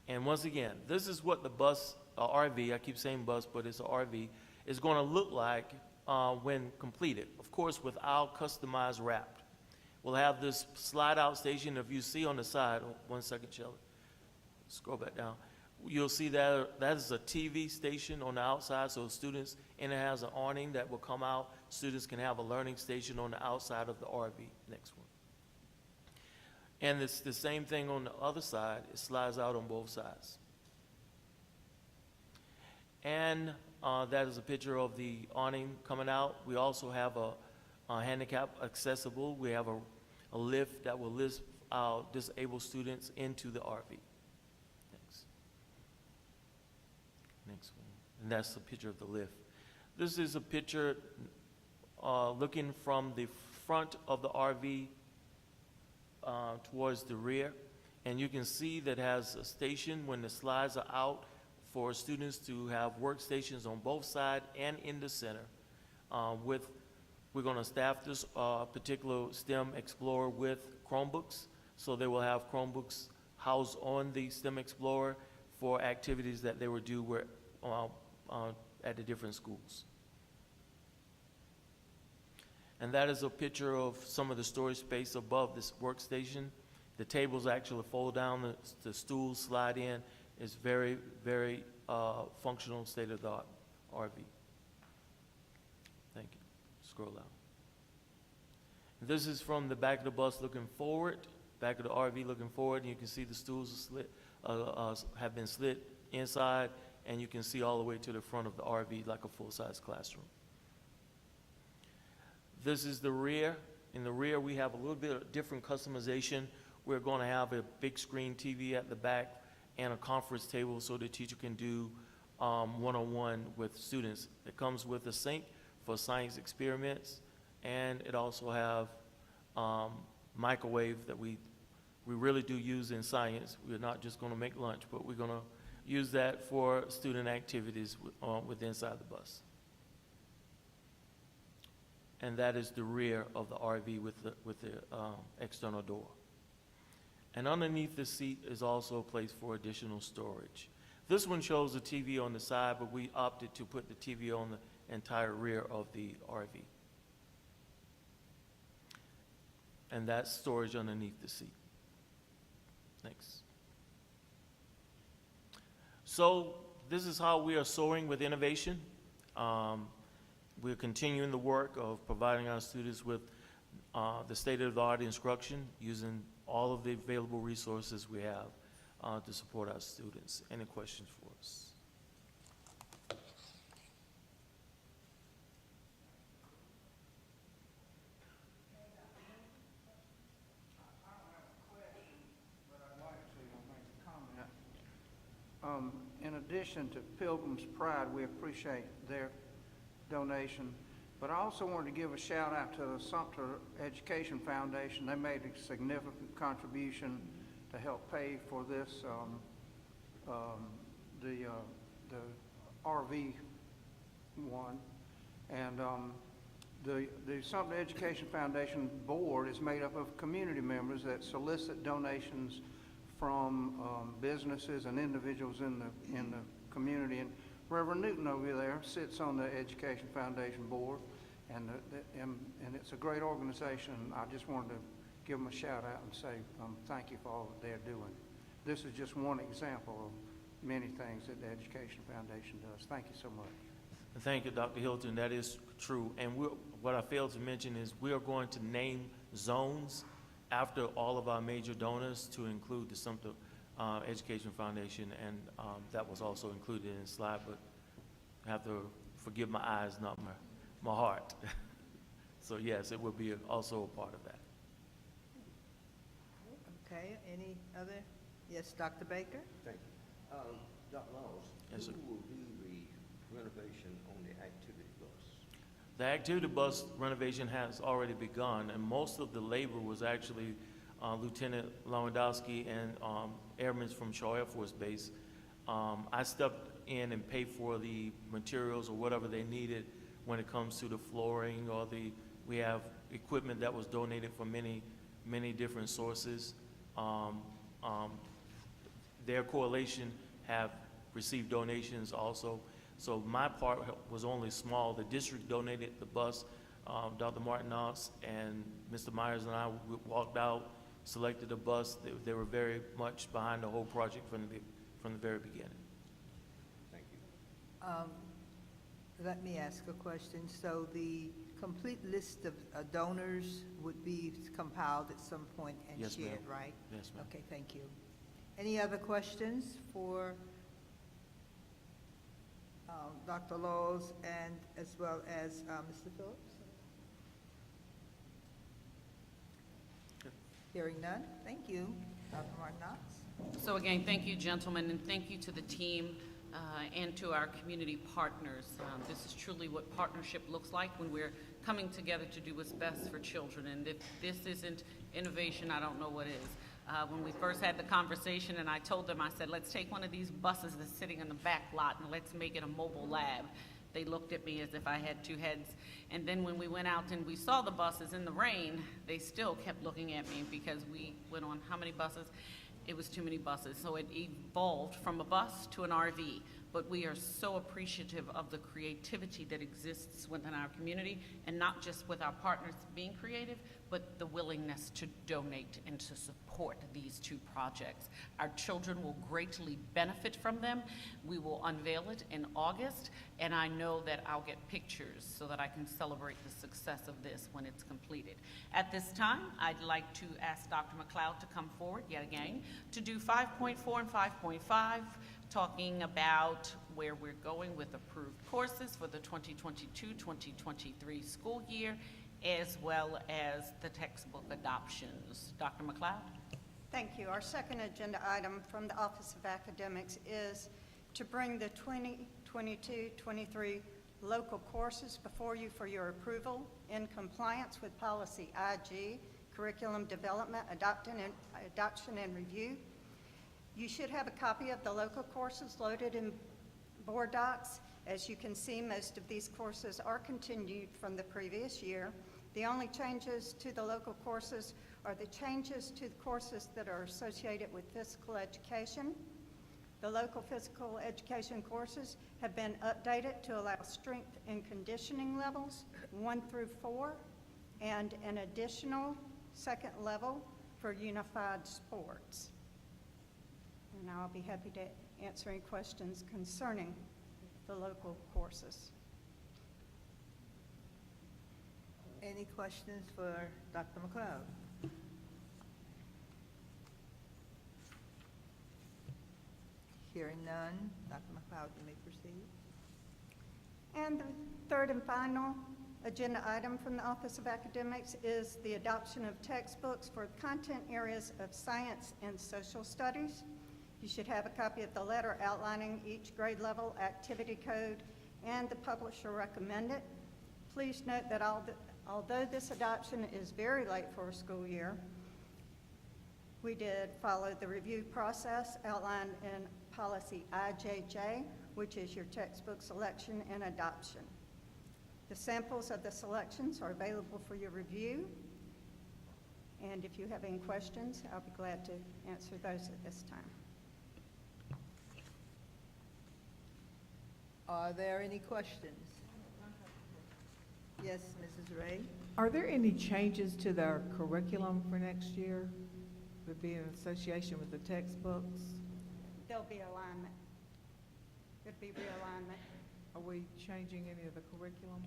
And once again, this is what the bus, RV, I keep saying bus, but it's an RV, is going to look like when completed. Of course, with our customized wrap. We'll have this slide-out station. If you see on the side, one second, Shelley, scroll back down. You'll see that is a TV station on the outside, so students, and it has an awning that will come out. Students can have a learning station on the outside of the RV. Next one. And it's the same thing on the other side. It slides out on both sides. And that is a picture of the awning coming out. We also have a handicap accessible. We have a lift that will lift our disabled students into the RV. Next one. And that's a picture of the lift. This is a picture looking from the front of the RV towards the rear. And you can see that has a station when the slides are out for students to have workstations on both sides and in the center. We're going to staff this particular STEM Explorer with Chromebooks. So they will have Chromebooks housed on the STEM Explorer for activities that they would do at the different schools. And that is a picture of some of the storage space above this workstation. The tables actually fold down, the stools slide in. It's very, very functional, state-of-the-art RV. Thank you. Scroll out. This is from the back of the bus looking forward. back of the RV looking forward, and you can see the stools are have been slid inside, and you can see all the way to the front of the RV like a full-size classroom. This is the rear. In the rear, we have a little bit of different customization. We're going to have a big screen TV at the back and a conference table so the teacher can do one-on-one with students. It comes with a sink for science experiments, and it also have microwave that we really do use in science. We're not just going to make lunch, but we're going to use that for student activities with inside the bus. And that is the rear of the RV with the external door. And underneath the seat is also a place for additional storage. This one shows the TV on the side, but we opted to put the TV on the entire rear of the RV. And that's storage underneath the seat. Next. So this is how we are soaring with innovation. We're continuing the work of providing our students with the state-of-the-art instruction using all of the available resources we have to support our students. Any questions for us? In addition to Pilgrim's Pride, we appreciate their donation, but I also wanted to give a shout out to the Sumter Education Foundation. They made a significant contribution to help pay for this, the RV one. And the Sumter Education Foundation board is made up of community members that solicit donations from businesses and individuals in the community. And Reverend Newton over there sits on the Education Foundation board, and it's a great organization. I just wanted to give them a shout out and say thank you for all that they're doing. This is just one example of many things that the Education Foundation does. Thank you so much. Thank you, Dr. Hilton. That is true. And what I failed to mention is we are going to name zones after all of our major donors to include the Sumter Education Foundation, and that was also included in the slide, but I have to forgive my eyes, not my heart. So yes, it will be also a part of that. Okay, any other? Yes, Dr. Baker? Thank you. Dr. Laws, Yes, sir. who will do the renovation on the activity bus? The activity bus renovation has already begun, and most of the labor was actually Lieutenant Lewandowski and airmen from Shaw Air Force Base. I stepped in and paid for the materials or whatever they needed when it comes to the flooring or we have equipment that was donated from many different sources. Their coalition have received donations also. So my part was only small. The district donated the bus. Dr. Martin Knox and Mr. Myers and I walked out, selected a bus. They were very much behind the whole project from the very beginning. Thank you. Let me ask a question. So the complete list of donors would be compiled at some point and Yes, shared, ma'am. right? Yes, ma'am. Okay, thank you. Any other questions for Dr. Laws and as well as Mr. Phillips? Hearing none, thank you. Dr. Martin Knox? So again, thank you, gentlemen, and thank you to the team and to our community partners. This is truly what partnership looks like when we're coming together to do what's best for children. And if this isn't innovation, I don't know what is. When we first had the conversation and I told them, I said, let's take one of these buses that's sitting in the back lot and let's make it a mobile lab. They looked at me as if I had two heads. And then when we went out and we saw the buses in the rain, they still kept looking at me because we went on how many buses? It was too many buses. So it evolved from a bus to an RV. but we are so appreciative of the creativity that exists within our community, and not just with our partners being creative, but the willingness to donate and to support these two projects. Our children will greatly benefit from them. We will unveil it in August, and I know that I'll get pictures so that I can celebrate the success of this when it's completed. At this time, I'd like to ask Dr. McLeod to come forward yet again to do 5.4 and 5.5, talking about where we're going with approved courses for the 2022-2023 school year, as well as the textbook adoptions. Dr. McLeod? Thank you. Our second agenda item from the Office of Academics is to bring the 2022-23 local courses before you for your approval in compliance with Policy IG, Curriculum Development, Adoption and Review. You should have a copy of the local courses loaded in board docs. As you can see, most of these courses are continued from the previous year. The only changes to the local courses are the changes to the courses that are associated with physical education. The local physical education courses have been updated to allow strength and conditioning levels 1 through 4 and an additional second level for unified sports. And I'll be happy to answer any questions concerning the local courses. Any questions for Dr. McLeod? Hearing none, Dr. McLeod, you may proceed. And the third and final agenda item from the Office of Academics is the adoption of textbooks for content areas of science and social studies. You should have a copy of the letter outlining each grade level activity code and the publisher recommended. Please note that although this adoption is very late for a school year, we did follow the review process outlined in Policy IJJ, which is your textbook selection and adoption. The samples of the selections are available for your review, and if you have any questions, I'll be glad to answer those at this time. Are there any questions? Yes, Mrs. Ray? Are there any changes to their curriculum for next year? Would be in association with the textbooks? There'll be alignment. It'll be realignment. Are we changing any of the curriculum?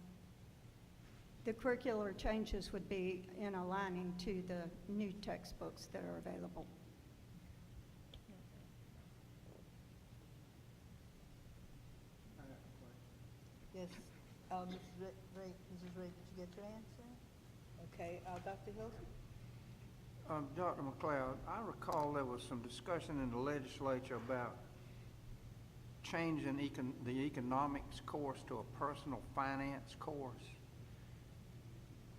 The curricular changes would be in aligning to the new textbooks that are available. Yes, Mrs. Ray, did you get your answer? Okay, Dr. Hilton? Dr. McLeod, I recall there was some discussion in the legislature about changing the economics course to a personal finance course.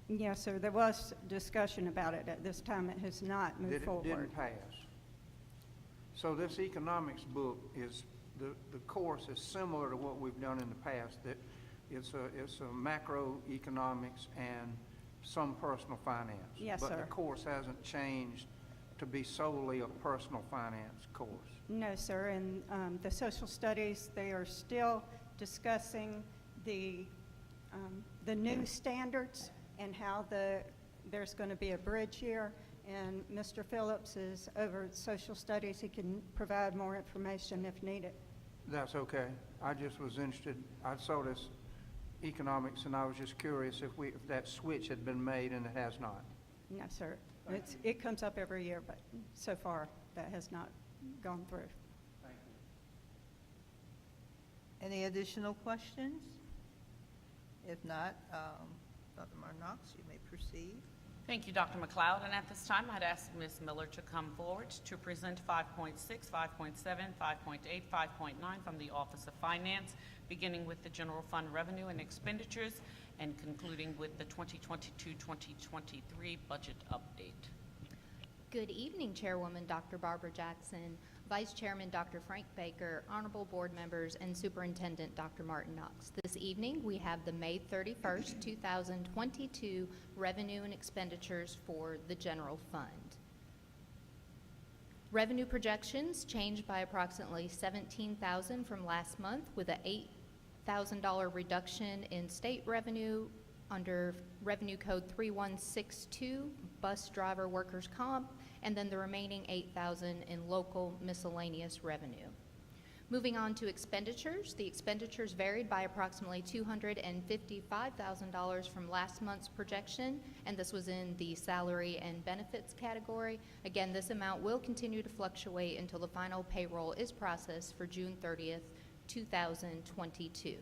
Yes, sir. There was discussion about it. At this time, it has not moved forward. It didn't pass. So this economics book is, the course is similar to what we've done in the past. That it's a macroeconomics and some personal finance. Yes, but sir. the course hasn't changed to be solely a personal finance course. No, sir. In the social studies, they are still discussing the new standards and how there's going to be a bridge year. And Mr. Phillips is over social studies. He can provide more information if needed. That's okay. I just was interested. I saw this economics, and I was just curious if that switch had been made, and it has not. No, sir. It comes up every year, but so far that has not gone through. Thank you. Any additional questions? If not, Dr. Martin-Knox, you may proceed. Thank you, Dr. McLeod. And at this time, I'd ask Ms. Miller to come forward to present 5.6, 5.7, 5.8, 5.9 from the Office of Finance, beginning with the general fund revenue and expenditures and concluding with the 2022-2023 budget update. Good evening, Chairwoman Dr. Barbara Jackson, Vice Chairman Dr. Frank Baker, Honorable Board Members, and Superintendent Dr. Martin Knox. This evening, we have the May 31st, 2022 revenue and expenditures for the general fund. Revenue projections changed by approximately $17,000 from last month, with a $8,000 reduction in state revenue under Revenue Code 3162, bus driver workers' comp, and then the remaining $8,000 in local miscellaneous revenue. Moving on to expenditures, the expenditures varied by approximately $255,000 from last month's projection, and this was in the salary and benefits category. Again, this amount will continue to fluctuate until the final payroll is processed for June 30th, 2022.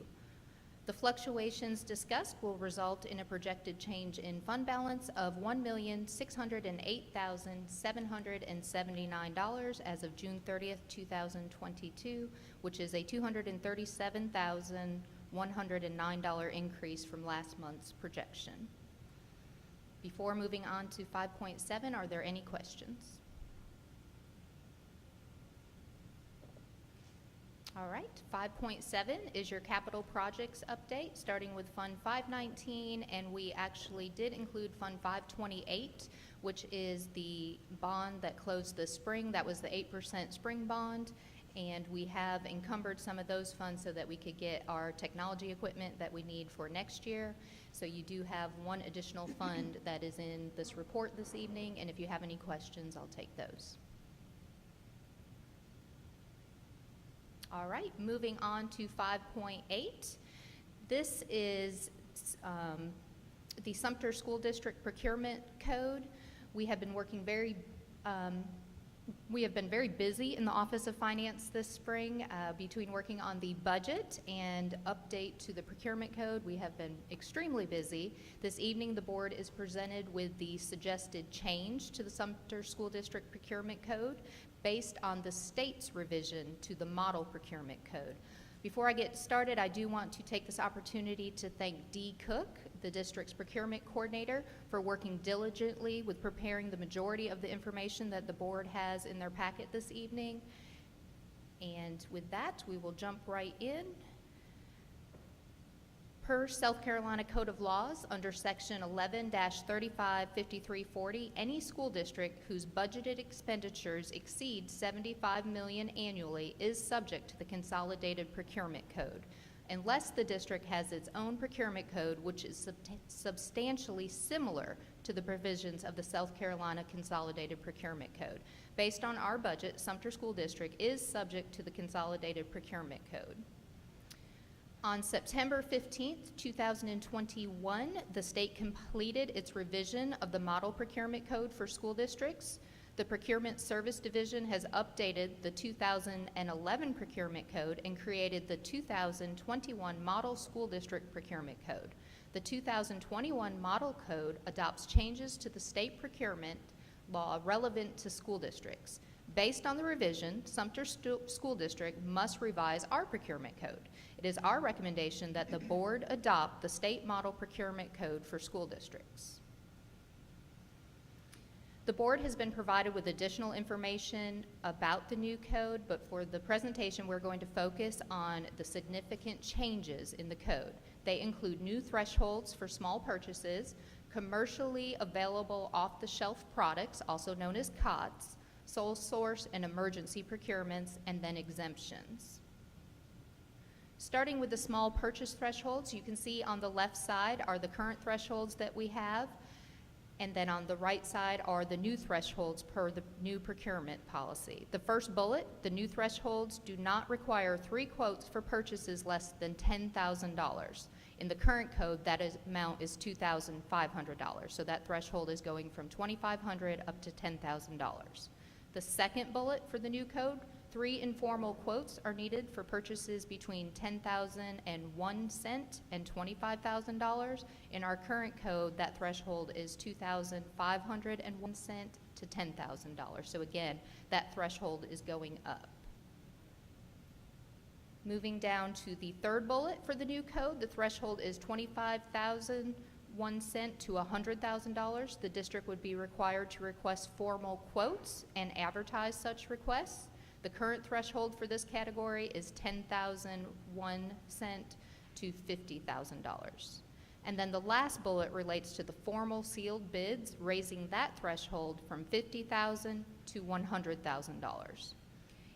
The fluctuations discussed will result in a projected change in fund balance of $1,608,779 as of June 30th, 2022, which is a $237,109 increase from last month's projection. Before moving on to 5.7, are there any questions? All right, 5.7 is your capital projects update, starting with Fund 519, and we actually did include Fund 528, which is the bond that closed this spring. That was the 8% spring bond, and we have encumbered some of those funds so that we could get our technology equipment that we need for next year. So you do have one additional fund that is in this report this evening, and if you have any questions, I'll take those. All right, moving on to 5.8. This is the Sumter School District Procurement Code. We have been working very busy in the Office of Finance this spring between working on the budget and update to the procurement code. We have been extremely busy. This evening, the board is presented with the suggested change to the Sumter School District Procurement Code based on the state's revision to the model procurement code. Before I get started, I do want to take this opportunity to thank Dee Cook, the district's procurement coordinator, for working diligently with preparing the majority of the information that the board has in their packet this evening. And with that, we will jump right in. Per South Carolina Code of Laws, under Section 11-355340, any school district whose budgeted expenditures exceed $75 million annually is subject to the Consolidated Procurement Code, unless the district has its own procurement code, which is substantially similar to the provisions of the South Carolina Consolidated Procurement Code. Based on our budget, Sumter School District is subject to the Consolidated Procurement Code. On September 15th, 2021, the state completed its revision of the Model Procurement Code for school districts. The Procurement Service Division has updated the 2011 Procurement Code and created the 2021 Model School District Procurement Code. The 2021 Model Code adopts changes to the state procurement law relevant to school districts. Based on the revision, Sumter School District must revise our procurement code. It is our recommendation that the board adopt the state model procurement code for school districts. The board has been provided with additional information about the new code, but for the presentation, we're going to focus on the significant changes in the code. They include new thresholds for small purchases, commercially available off-the-shelf products, also known as COTS, sole source and emergency procurements, and then exemptions. Starting with the small purchase thresholds, you can see on the left side are the current thresholds that we have, and then on the right side are the new thresholds per the new procurement policy. The first bullet, the new thresholds do not require 3 quotes for purchases less than $10,000. In the current code, that amount is $2,500, so that threshold is going from $2,500 up to $10,000. The second bullet for the new code, 3 informal quotes are needed for purchases between $10,001 and $25,000. In our current code, that threshold is $2,501 to $10,000. So again, that threshold is going up. Moving down to the third bullet for the new code, the threshold is $25,001 to $100,000. The district would be required to request formal quotes and advertise such requests. The current threshold for this category is $10,001 to $50,000. And then the last bullet relates to the formal sealed bids, raising that threshold from $50,000 to $100,000.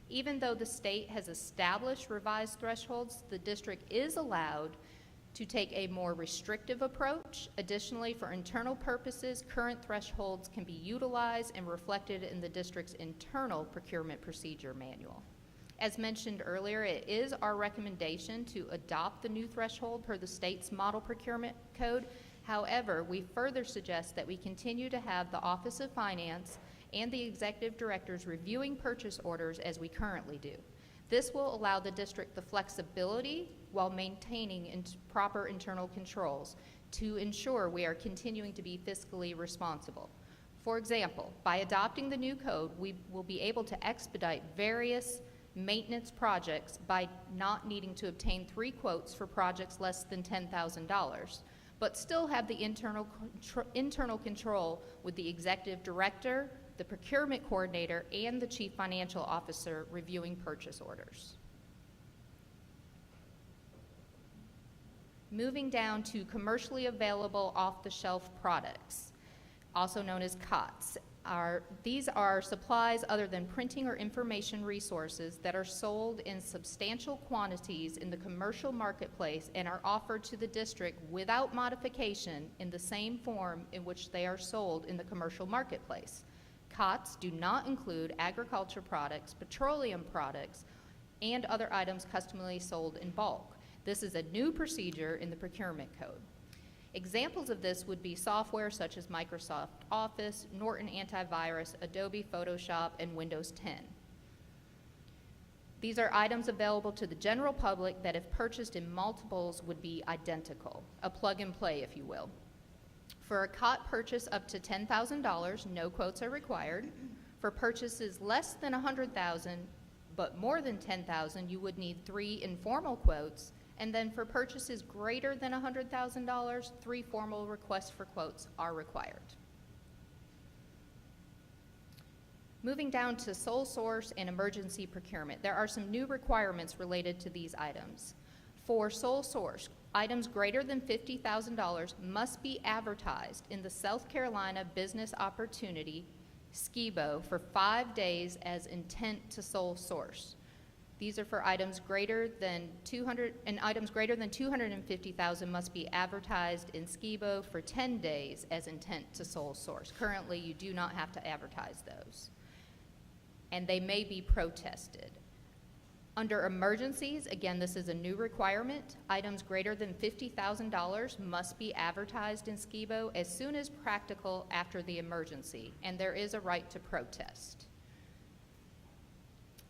Even though the state has established revised thresholds, the district is allowed to take a more restrictive approach. Additionally, for internal purposes, current thresholds can be utilized and reflected in the district's internal procurement procedure manual. As mentioned earlier, it is our recommendation to adopt the new threshold per the state's model procurement code. However, we further suggest that we continue to have the Office of Finance and the executive directors reviewing purchase orders as we currently do. This will allow the district the flexibility while maintaining proper internal controls to ensure we are continuing to be fiscally responsible. For example, by adopting the new code, we will be able to expedite various maintenance projects by not needing to obtain 3 quotes for projects less than $10,000, but still have the internal control with the executive director, the procurement coordinator, and the chief financial officer reviewing purchase orders. Moving down to commercially available off-the-shelf products, also known as COTS. These are supplies other than printing or information resources that are sold in substantial quantities in the commercial marketplace and are offered to the district without modification in the same form in which they are sold in the commercial marketplace. COTS do not include agriculture products, petroleum products, and other items customarily sold in bulk. This is a new procedure in the procurement code. Examples of this would be software such as Microsoft Office, Norton Antivirus, Adobe Photoshop, and Windows 10. These are items available to the general public that if purchased in multiples would be identical, a plug and play, if you will. For a COT purchase up to $10,000, no quotes are required. For purchases less than $100,000 but more than $10,000, you would need 3 informal quotes. And then for purchases greater than $100,000, 3 formal requests for quotes are required. Moving down to sole source and emergency procurement, there are some new requirements related to these items. For sole source, items greater than $50,000 must be advertised in the South Carolina Business Opportunity, SCIBO, for 5 days as intent to sole source. These are for items greater than 200, and items greater than $250,000 must be advertised in SCIBO for 10 days as intent to sole source. Currently, you do not have to advertise those, and they may be protested. Under emergencies, again, this is a new requirement. Items greater than $50,000 must be advertised in SCIBO as soon as practical after the emergency, and there is a right to protest.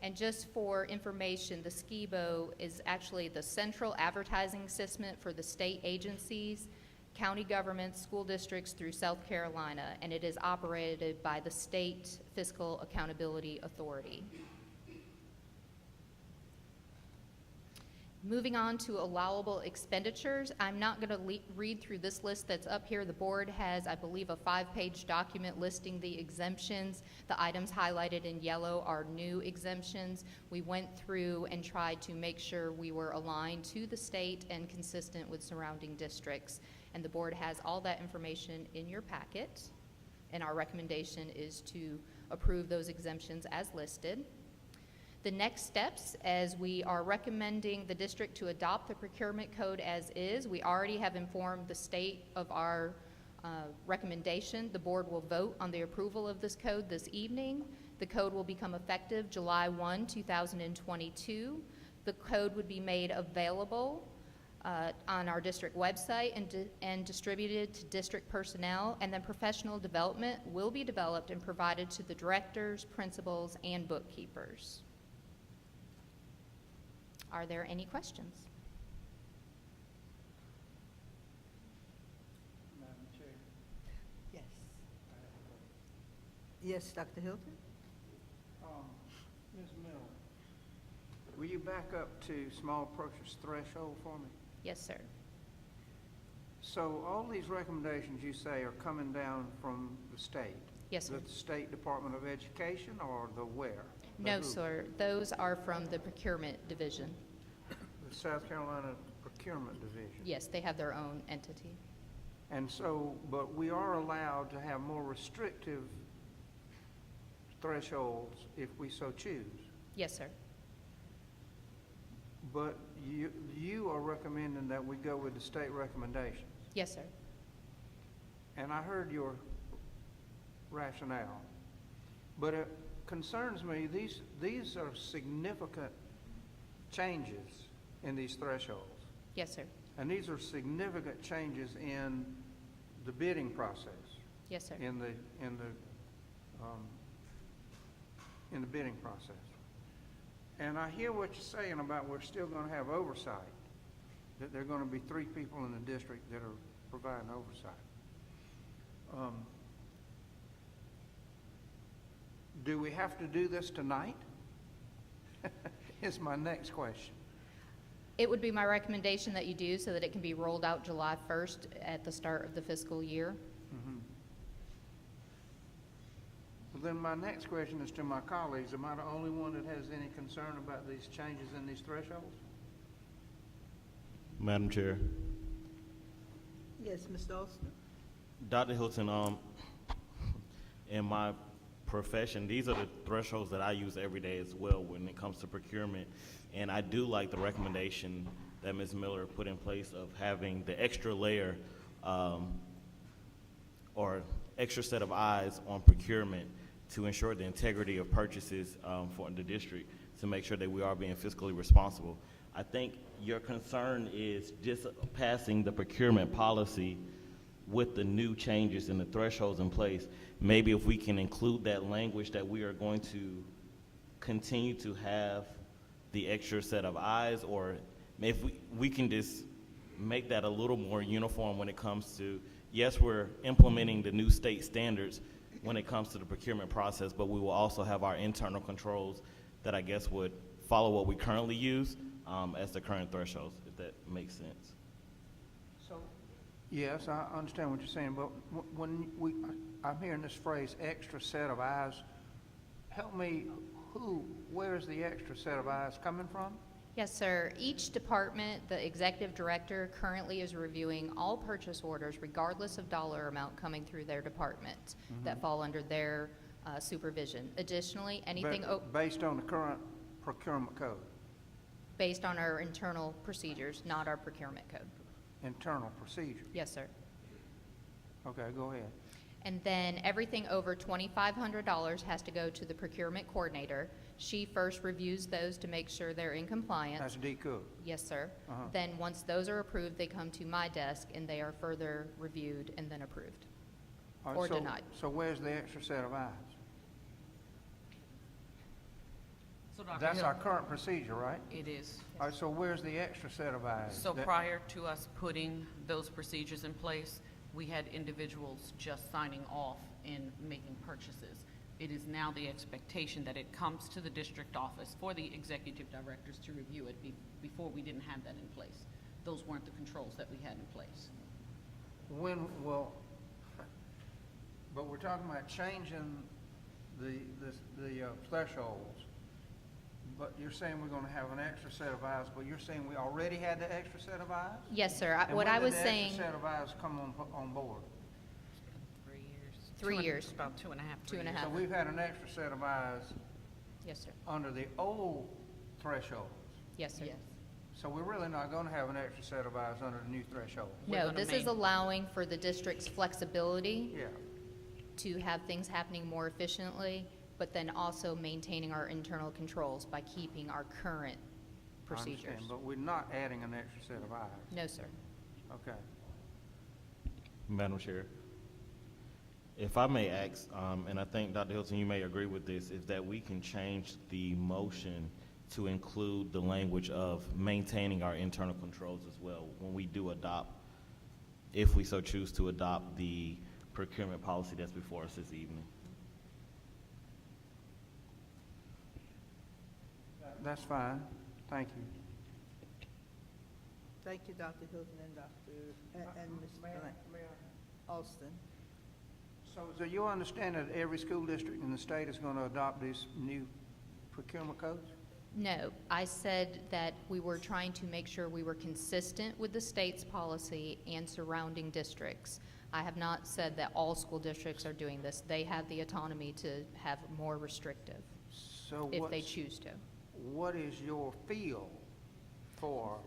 And just for information, the SCIBO is actually the central advertising system for the state agencies, county governments, school districts through South Carolina, and it is operated by the State Fiscal Accountability Authority. Moving on to allowable expenditures, I'm not going to read through this list that's up here. The board has, I believe, a 5-page document listing the exemptions. The items highlighted in yellow are new exemptions. We went through and tried to make sure we were aligned to the state and consistent with surrounding districts. And the board has all that information in your packet. And our recommendation is to approve those exemptions as listed. The next steps, as we are recommending the district to adopt the procurement code as is, we already have informed the state of our recommendation. The board will vote on the approval of this code this evening. The code will become effective July 1, 2022. The code would be made available on our district website and distributed to district personnel, and then professional development will be developed and provided to the directors, principals, and bookkeepers. Are there any questions? Madam Chair. Yes. Yes, Dr. Hilton? Ms. Miller, will you back up to small purchase threshold for me? Yes, sir. So all these recommendations you say are coming down from the state? Yes, sir. The State Department of Education or the where? The No, who? sir. Those are from the procurement division. The South Carolina Procurement Division? Yes, they have their own entity. And so, but we are allowed to have more restrictive thresholds if we so choose. Yes, sir. But you are recommending that we go with the state recommendations. Yes, sir. And I heard your rationale. But it concerns me, these are significant changes in these thresholds. Yes, sir. And these are significant changes in the bidding process, Yes, sir. in the bidding process. And I hear what you're saying about we're still going to have oversight, that there are going to be 3 people in the district that are providing oversight. Do we have to do this tonight? Is my next question. It would be my recommendation that you do so that it can be rolled out July 1st at the start of the fiscal year. Well, then my next question is to my colleagues. Am I the only one that has any concern about these changes in these thresholds? Madam Chair. Yes, Mr. Austin? Dr. Hilton, in my profession, these are the thresholds that I use every day as well when it comes to procurement. And I do like the recommendation that Ms. Miller put in place of having the extra layer or extra set of eyes on procurement to ensure the integrity of purchases for the district, to make sure that we are being fiscally responsible. I think your concern is just passing the procurement policy with the new changes and the thresholds in place. Maybe if we can include that language that we are going to continue to have the extra set of eyes, or if we can just make that a little more uniform when it comes to, yes, we're implementing the new state standards when it comes to the procurement process, but we will also have our internal controls that I guess would follow what we currently use as the current thresholds, if that makes sense. So, yes, I understand what you're saying, but when I'm hearing this phrase, extra set of eyes, help me, where is the extra set of eyes coming from? Yes, sir. Each department, the executive director currently is reviewing all purchase orders regardless of dollar amount coming through their department that fall under their supervision. Additionally, anything Based on the current procurement code, based on our internal procedures, not our procurement code. internal procedure. Yes, sir. Okay, go ahead. And then everything over $2,500 has to go to the procurement coordinator. She first reviews those to make sure they're in compliance. That's D Cook. Yes, sir. Uh-huh. Then once those are approved, they come to my desk and they are further reviewed and then approved All or right, denied. So where's the extra set of eyes? So Dr. That's Hill, our current procedure, right? it is. All right, so where's the extra set of eyes? So That- prior to us putting those procedures in place, we had individuals just signing off and making purchases. It is now the expectation that it comes to the district office for the executive directors to review it. Before, we didn't have that in place. Those weren't the controls that we had in place. But we're talking about changing the thresholds. But you're saying we're gonna have an extra set of eyes, but you're saying we already had the extra set of eyes? Yes, sir. And What when I did was the saying, extra set of eyes come on board? 3 years. 3 years. About 2.5, 3 2.5. years. So we've had an extra set of eyes yes, sir. under the old thresholds. Yes, sir. Yes. So we're really not gonna have an extra set of eyes under the new threshold. We're No, gonna this is make- allowing for the district's flexibility Yeah. to have things happening more efficiently, but then also maintaining our internal controls by keeping our current I procedures. understand, but we're not adding an extra set of eyes. No, sir. Okay. Madam Chair, if I may ask, and I think Dr. Hilton, you may agree with this, is that we can change the motion to include the language of maintaining our internal controls as well when we do adopt, if we so choose to adopt the procurement policy that's before us this evening. That's fine. Thank you. Thank you, Dr. Hilton and Ms. Alston. So you understand that every school district in the state is going to adopt these new procurement codes? No, I said that we were trying to make sure we were consistent with the state's policy and surrounding districts. I have not said that all school districts are doing this. They have the autonomy to have more restrictive So if they choose to. what is your feel for,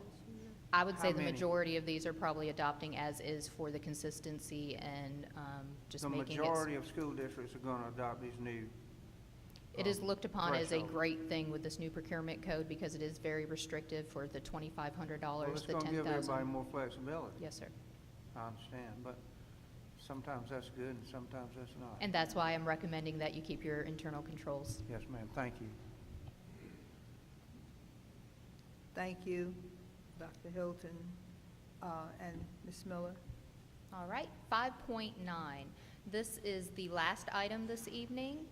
I would say How the many? majority of these are probably adopting as is for the consistency and just the making it. majority of school districts are gonna adopt these new? It is looked upon as a threshold? great thing with this new procurement code because it is very restrictive for the $2,500, Well, it's the gonna give everybody $10,000. more flexibility. Yes, sir. I understand, but sometimes that's good and sometimes that's not. And that's why I'm recommending that you keep your internal controls. Yes, ma'am, thank you. Thank you, Dr. Hilton, and Ms. Miller. All right, 5.9. This is the last item this evening.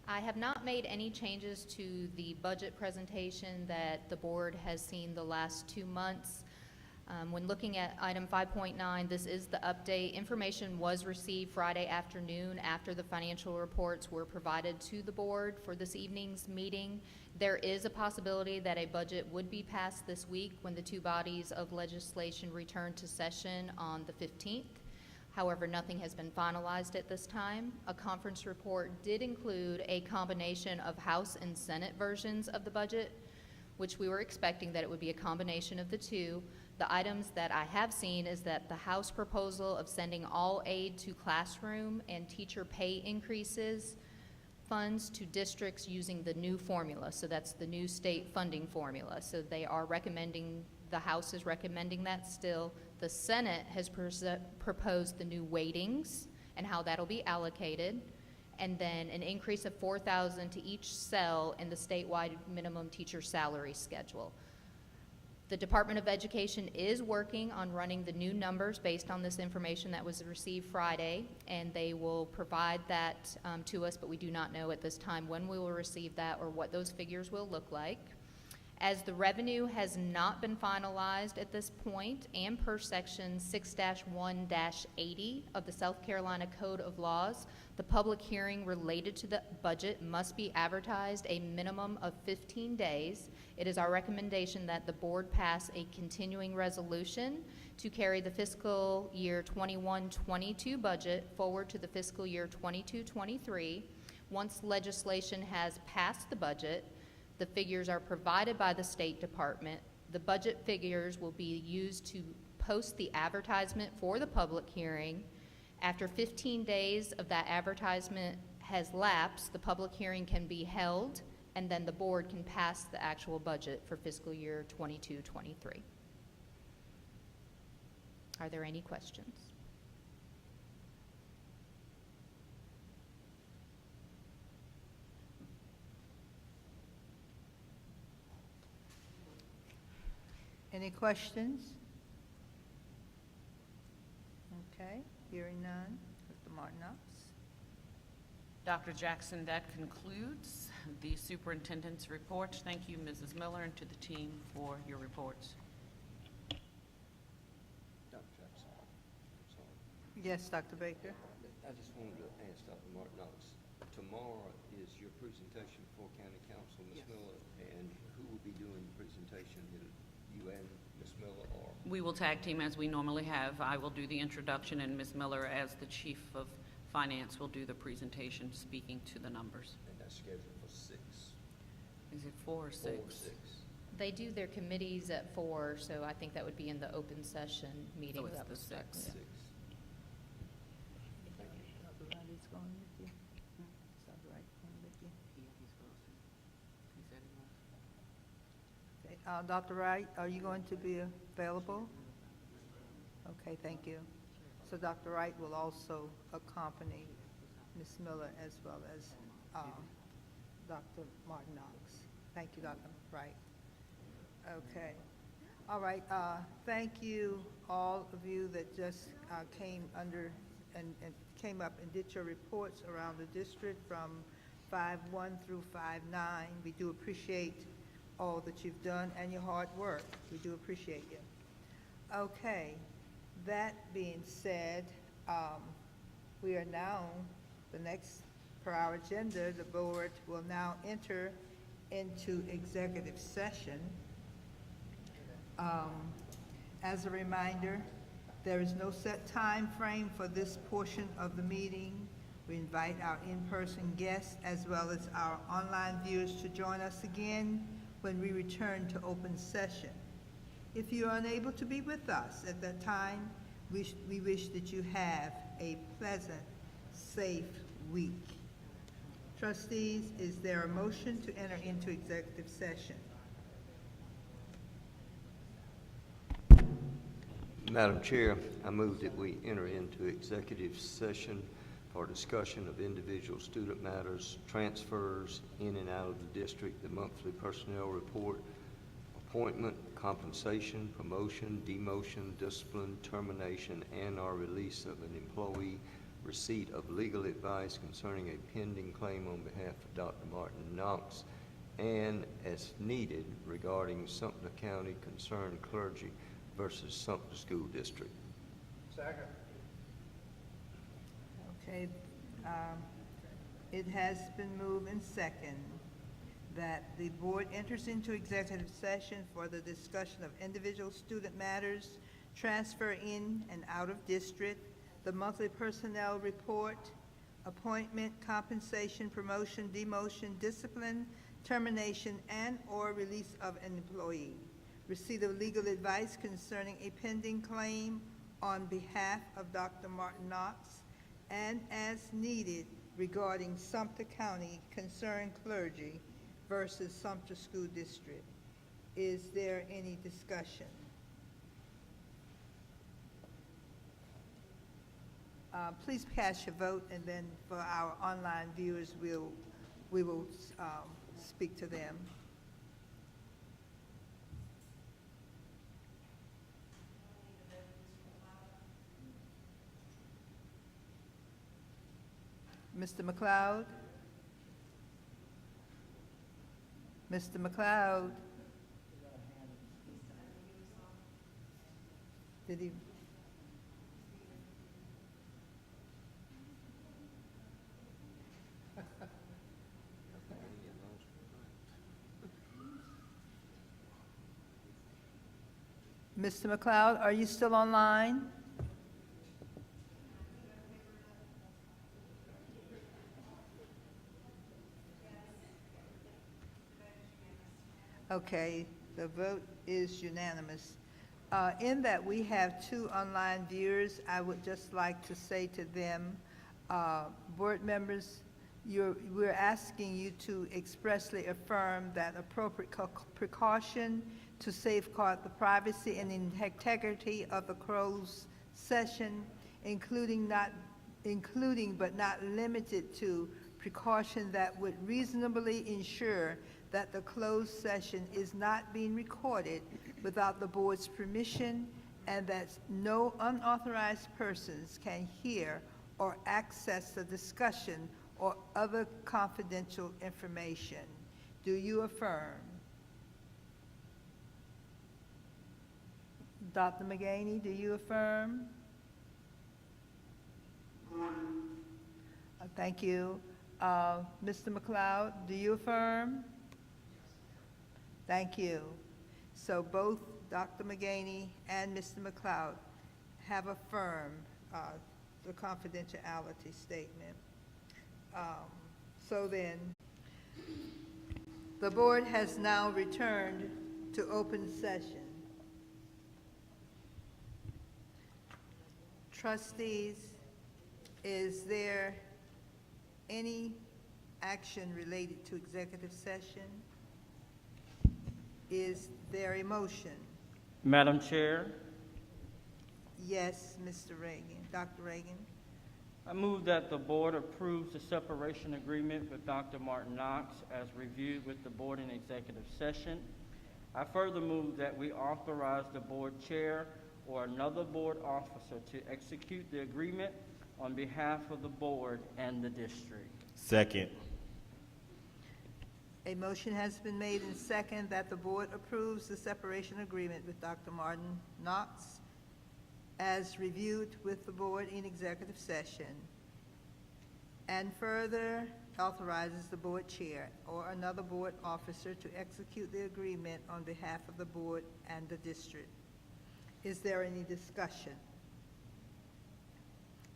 I have not made any changes to the budget presentation that the board has seen the last 2 months. When looking at item 5.9, this is the update. Information was received Friday afternoon after the financial reports were provided to the board for this evening's meeting. There is a possibility that a budget would be passed this week when the two bodies of legislation return to session on the 15th. However, nothing has been finalized at this time. A conference report did include a combination of House and Senate versions of the budget, which we were expecting that it would be a combination of the two. The items that I have seen is that the House proposal of sending all aid to classroom and teacher pay increases funds to districts using the new formula. So that's the new state funding formula. So they are recommending, the House is recommending that still. The Senate has proposed the new weightings and how that'll be allocated, and then an increase of $4,000 to each cell in the statewide minimum teacher salary schedule. The Department of Education is working on running the new numbers based on this information that was received Friday, and they will provide that to us, but we do not know at this time when we will receive that or what those figures will look like. As the revenue has not been finalized at this point, and per section 6-1-80 of the South Carolina Code of Laws, the public hearing related to the budget must be advertised a minimum of 15 days. It is our recommendation that the board pass a continuing resolution to carry the fiscal year 21-22 budget forward to the fiscal year 22-23. Once legislation has passed the budget, the figures are provided by the State Department. The budget figures will be used to post the advertisement for the public hearing. After 15 days of that advertisement has lapsed, the public hearing can be held, and then the board can pass the actual budget for fiscal year 22-23. Are there any questions? Any questions? Okay, hearing none. Mr. Martinox? Dr. Jackson, that concludes the superintendent's report. Thank you, Mrs. Miller, and to the team for your reports. Dr. Jackson, I'm sorry. Yes, Dr. Baker? I just wanted to ask Dr. Martinox, tomorrow is your presentation before County Council, Ms. Miller, and who will be doing the presentation? You and Ms. Miller, or? We will tag team as we normally have. I will do the introduction, and Ms. Miller, as the Chief of Finance, will do the presentation, speaking to the numbers. And that's scheduled for 6. Is it 4 or 6? 4 or 6. They do their committees at 4, so I think that would be in the open session meeting. So it's that the was 6. 6. Dr. Riley's going with you? Dr. Wright going with you? Okay, Dr. Wright, are you going to be available? Okay, thank you. So Dr. Wright will also accompany Ms. Miller as well as Dr. Martinox. Thank you, Dr. Wright. Okay. All right, thank you, all of you that just came under and came up and did your reports around the district from 5-1 through 5-9. We do appreciate all that you've done and your hard work. We do appreciate you. Okay, that being said, we are now, the next, per our agenda, the board will now enter into executive session. As a reminder, there is no set time frame for this portion of the meeting. We invite our in-person guests as well as our online viewers to join us again when we return to open session. If you are unable to be with us at that time, we wish that you have a pleasant, safe week. Trustees, is there a motion to enter into executive session? Madam Chair, I move that we enter into executive session for discussion of individual student matters, transfers in and out of the district, the monthly personnel report, appointment, compensation, promotion, demotion, discipline, termination, and/or release of an employee, receipt of legal advice concerning a pending claim on behalf of Dr. Martin Knox, and as needed regarding Sumter County concerned clergy versus Sumter School District. Second. Okay, it has been moved and second that the board enters into executive session for the discussion of individual student matters, transfer in and out of district, the monthly personnel report, appointment, compensation, promotion, demotion, discipline, termination, and/or release of an employee, receipt of legal advice concerning a pending claim on behalf of Dr. Martin Knox, and as needed regarding Sumter County concerned clergy versus Sumter School District. Is there any discussion? Please cast your vote, and then for our online viewers, we will speak to them. Mr. McLeod? Mr. McLeod? Did he? Mr. McLeod, are you still online? Okay, the vote is unanimous. In that we have two online viewers, I would just like to say to them, board members, we're asking you to expressly affirm that appropriate precaution to safeguard the privacy and integrity of the closed session, including but not limited to precaution that would reasonably ensure that the closed session is not being recorded without the board's permission, and that no unauthorized persons can hear or access the discussion or other confidential information. Do you affirm? Dr. McGaney, do you affirm? Thank you. Mr. McLeod, do you affirm? Thank you. So both Dr. McGaney and Mr. McLeod have affirmed the confidentiality statement. So then, the board has now returned to open session. Trustees, is there any action related to executive session? Is there a motion? Madam Chair, Yes, Mr. Reagan, Dr. Reagan. I move that the board approves the separation agreement with Dr. Martin Knox as reviewed with the board in executive session. I further move that we authorize the board chair or another board officer to execute the agreement on behalf of the board and the district. Second. A motion has been made and second that the board approves the separation agreement with Dr. Martin Knox as reviewed with the board in executive session. And further, authorizes the board chair or another board officer to execute the agreement on behalf of the board and the district. Is there any discussion?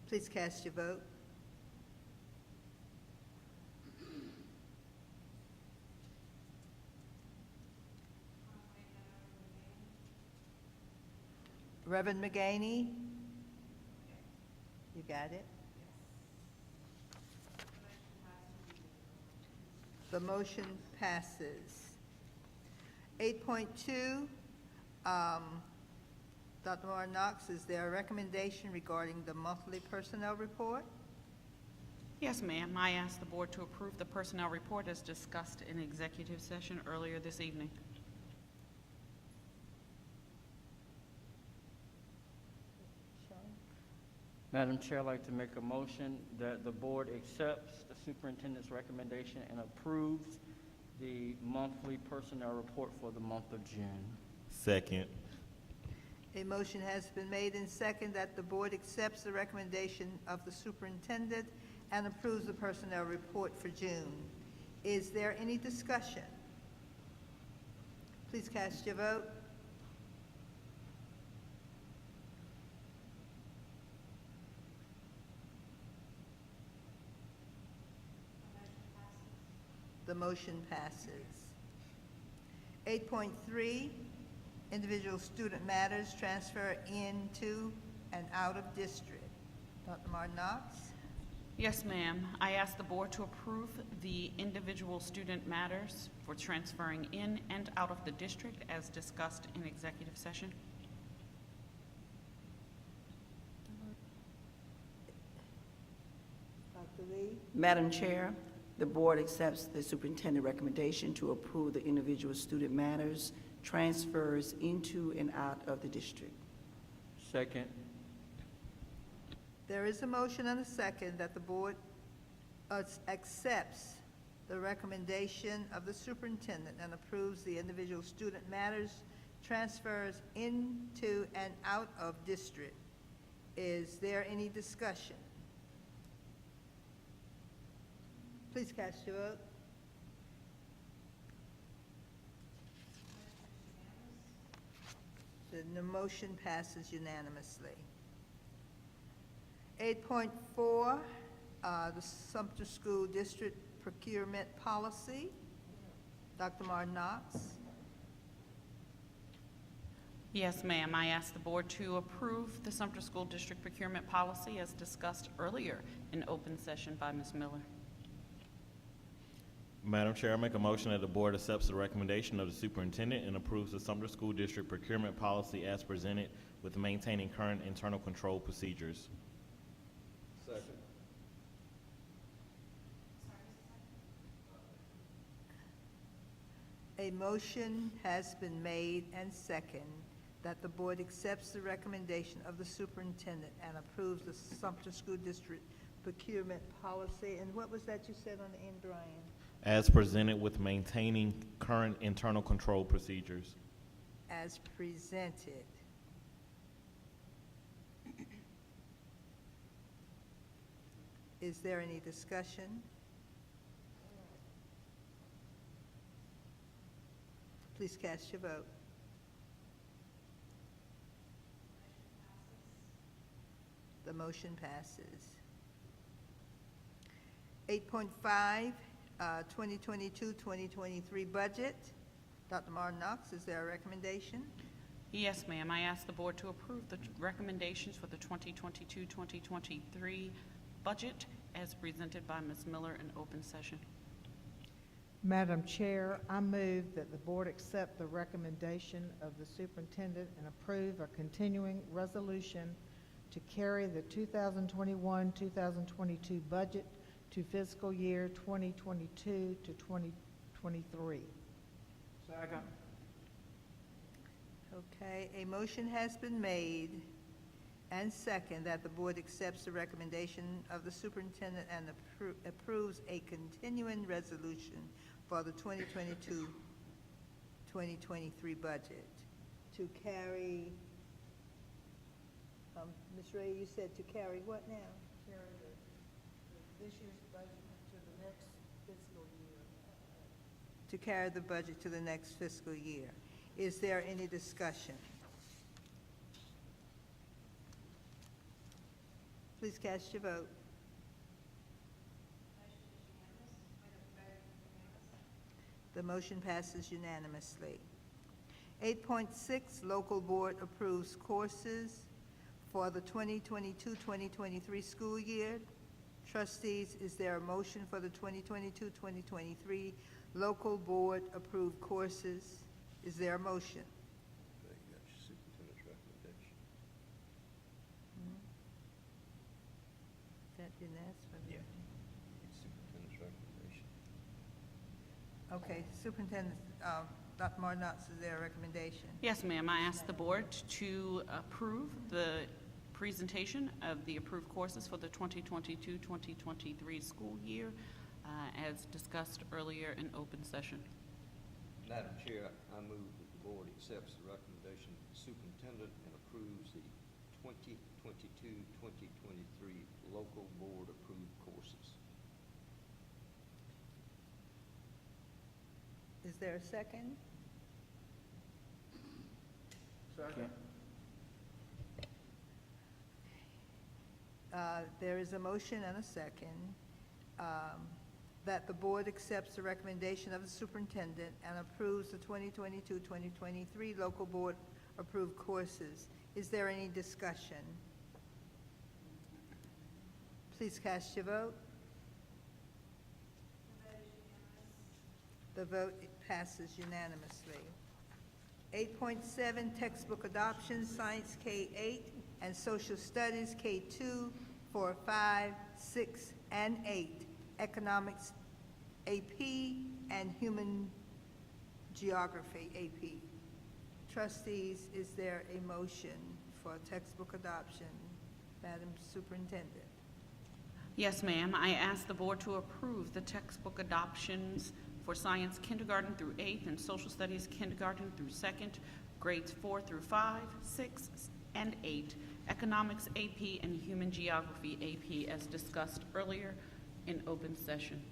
Please cast your vote. Reverend McGaney? You got it? The motion passes. 8.2, Dr. Martin Knox, is there a recommendation regarding the monthly personnel report? Yes, ma'am. I ask the board to approve the personnel report as discussed in executive session earlier this evening. Madam Chair, I'd like to make a motion that the board accepts the superintendent's recommendation and approves the monthly personnel report for the month of June. Second. A motion has been made and second that the board accepts the recommendation of the superintendent and approves the personnel report for June. Is there any discussion? Please cast your vote. The motion passes. 8.3, individual student matters, transfer into and out of district. Dr. Martin Knox? Yes, ma'am. I ask the board to approve the individual student matters for transferring in and out of the district as discussed in executive session. Dr. Lee? Madam Chair, the board accepts the superintendent recommendation to approve the individual student matters transfers into and out of the district. Second. There is a motion and a second that the board accepts the recommendation of the superintendent and approves the individual student matters transfers into and out of district. Is there any discussion? Please cast your vote. The motion passes unanimously. 8.4, the Sumter School District Procurement Policy. Dr. Martin Knox? Yes, ma'am. I ask the board to approve the Sumter School District Procurement Policy as discussed earlier in open session by Ms. Miller. Madam Chair, I make a motion that the board accepts the recommendation of the superintendent and approves the Sumter School District procurement policy as presented with maintaining current internal control procedures. Second. A motion has been made and second that the board accepts the recommendation of the superintendent and approves the Sumter School District procurement policy. And what was that you said on the end, Brian? As presented with maintaining current internal control procedures. As presented. Is there any discussion? Please cast your vote. The motion passes. 8.5, 2022-2023 budget. Dr. Martin Knox, is there a recommendation? Yes, ma'am. I ask the board to approve the recommendations for the 2022-2023 budget as presented by Ms. Miller in open session. Madam Chair, I move that the board accept the recommendation of the superintendent and approve a continuing resolution to carry the 2021-2022 budget to fiscal year 2022 to 2023. Second. Okay, a motion has been made and second that the board accepts the recommendation of the superintendent and approves a continuing resolution for the 2022-2023 budget to carry, Ms. Ray, you said to carry what now? Carry this year's budget to the next to carry the budget to the next fiscal year. Is there any discussion? Please cast your vote. The motion passes unanimously. 8.6, local board approves courses for the 2022-2023 school year. Trustees, is there a motion for the 2022-2023 local board approved courses? Is there a motion? Superintendent's recommendation. That didn't ask for that. Superintendent's recommendation. Okay, Superintendent, Dr. Martinox, is there a recommendation? Yes, ma'am. I ask the board to approve the presentation of the approved courses for the 2022-2023 school year, as discussed earlier in open session. Madam Chair, I move that the board accepts the recommendation of the superintendent and approves the 2022-2023 local board approved courses. Is there a second? Second. There is a motion and a second that the board accepts the recommendation of the superintendent and approves the 2022-2023 local board approved courses. Is there any discussion? Please cast your vote. The vote passes unanimously. 8.7, textbook adoption, Science K-8 and Social Studies K-2, 4, 5, 6, and 8, Economics AP and Human Geography AP. Trustees, is there a motion for textbook adoption? Madam Superintendent. Yes, ma'am. I ask the board to approve the textbook adoptions for science kindergarten through 8th and social studies kindergarten through 2nd, grades 4 through 5, 6, and 8, economics AP and human geography AP as discussed earlier in open session.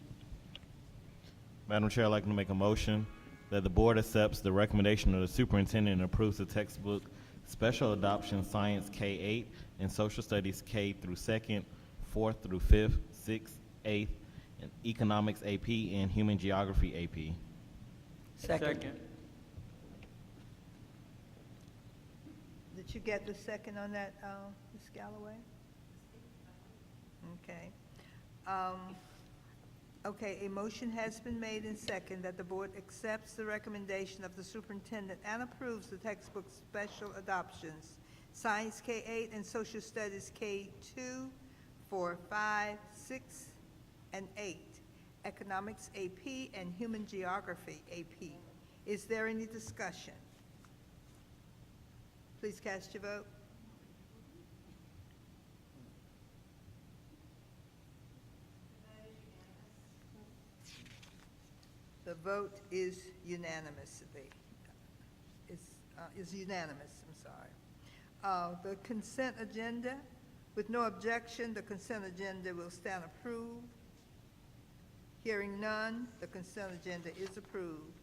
Madam Chair, I'd like to make a motion that the board accepts the recommendation of the superintendent and approves the textbook Special Adoption Science K-8 and Social Studies K through 2nd, 4th through 5th, 6th, 8th, and Economics AP and Human Geography AP. Second. Did you get the second on that, Ms. Galloway? Okay. Okay, a motion has been made and second that the board accepts the recommendation of the superintendent and approves the textbook special adoptions, Science K-8 and Social Studies K-2, 4, 5, 6, and 8, Economics AP and Human Geography AP. Is there any discussion? Please cast your vote. The vote is unanimously. Is unanimous, I'm sorry. The consent agenda, with no objection, the consent agenda will stand approved. Hearing none, the consent agenda is approved.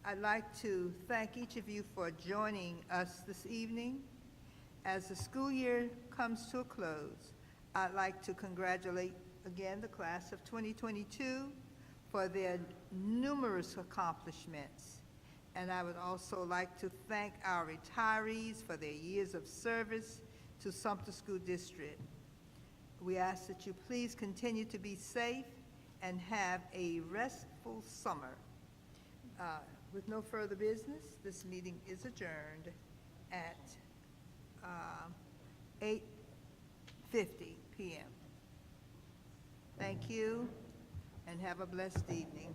I'd like to thank each of you for joining us this evening. As the school year comes to a close, I'd like to congratulate again the class of 2022 for their numerous accomplishments. And I would also like to thank our retirees for their years of service to Sumpter School District. We ask that you please continue to be safe and have a restful summer. With no further business, this meeting is adjourned at 8:50 p.m. Thank you, and have a blessed evening.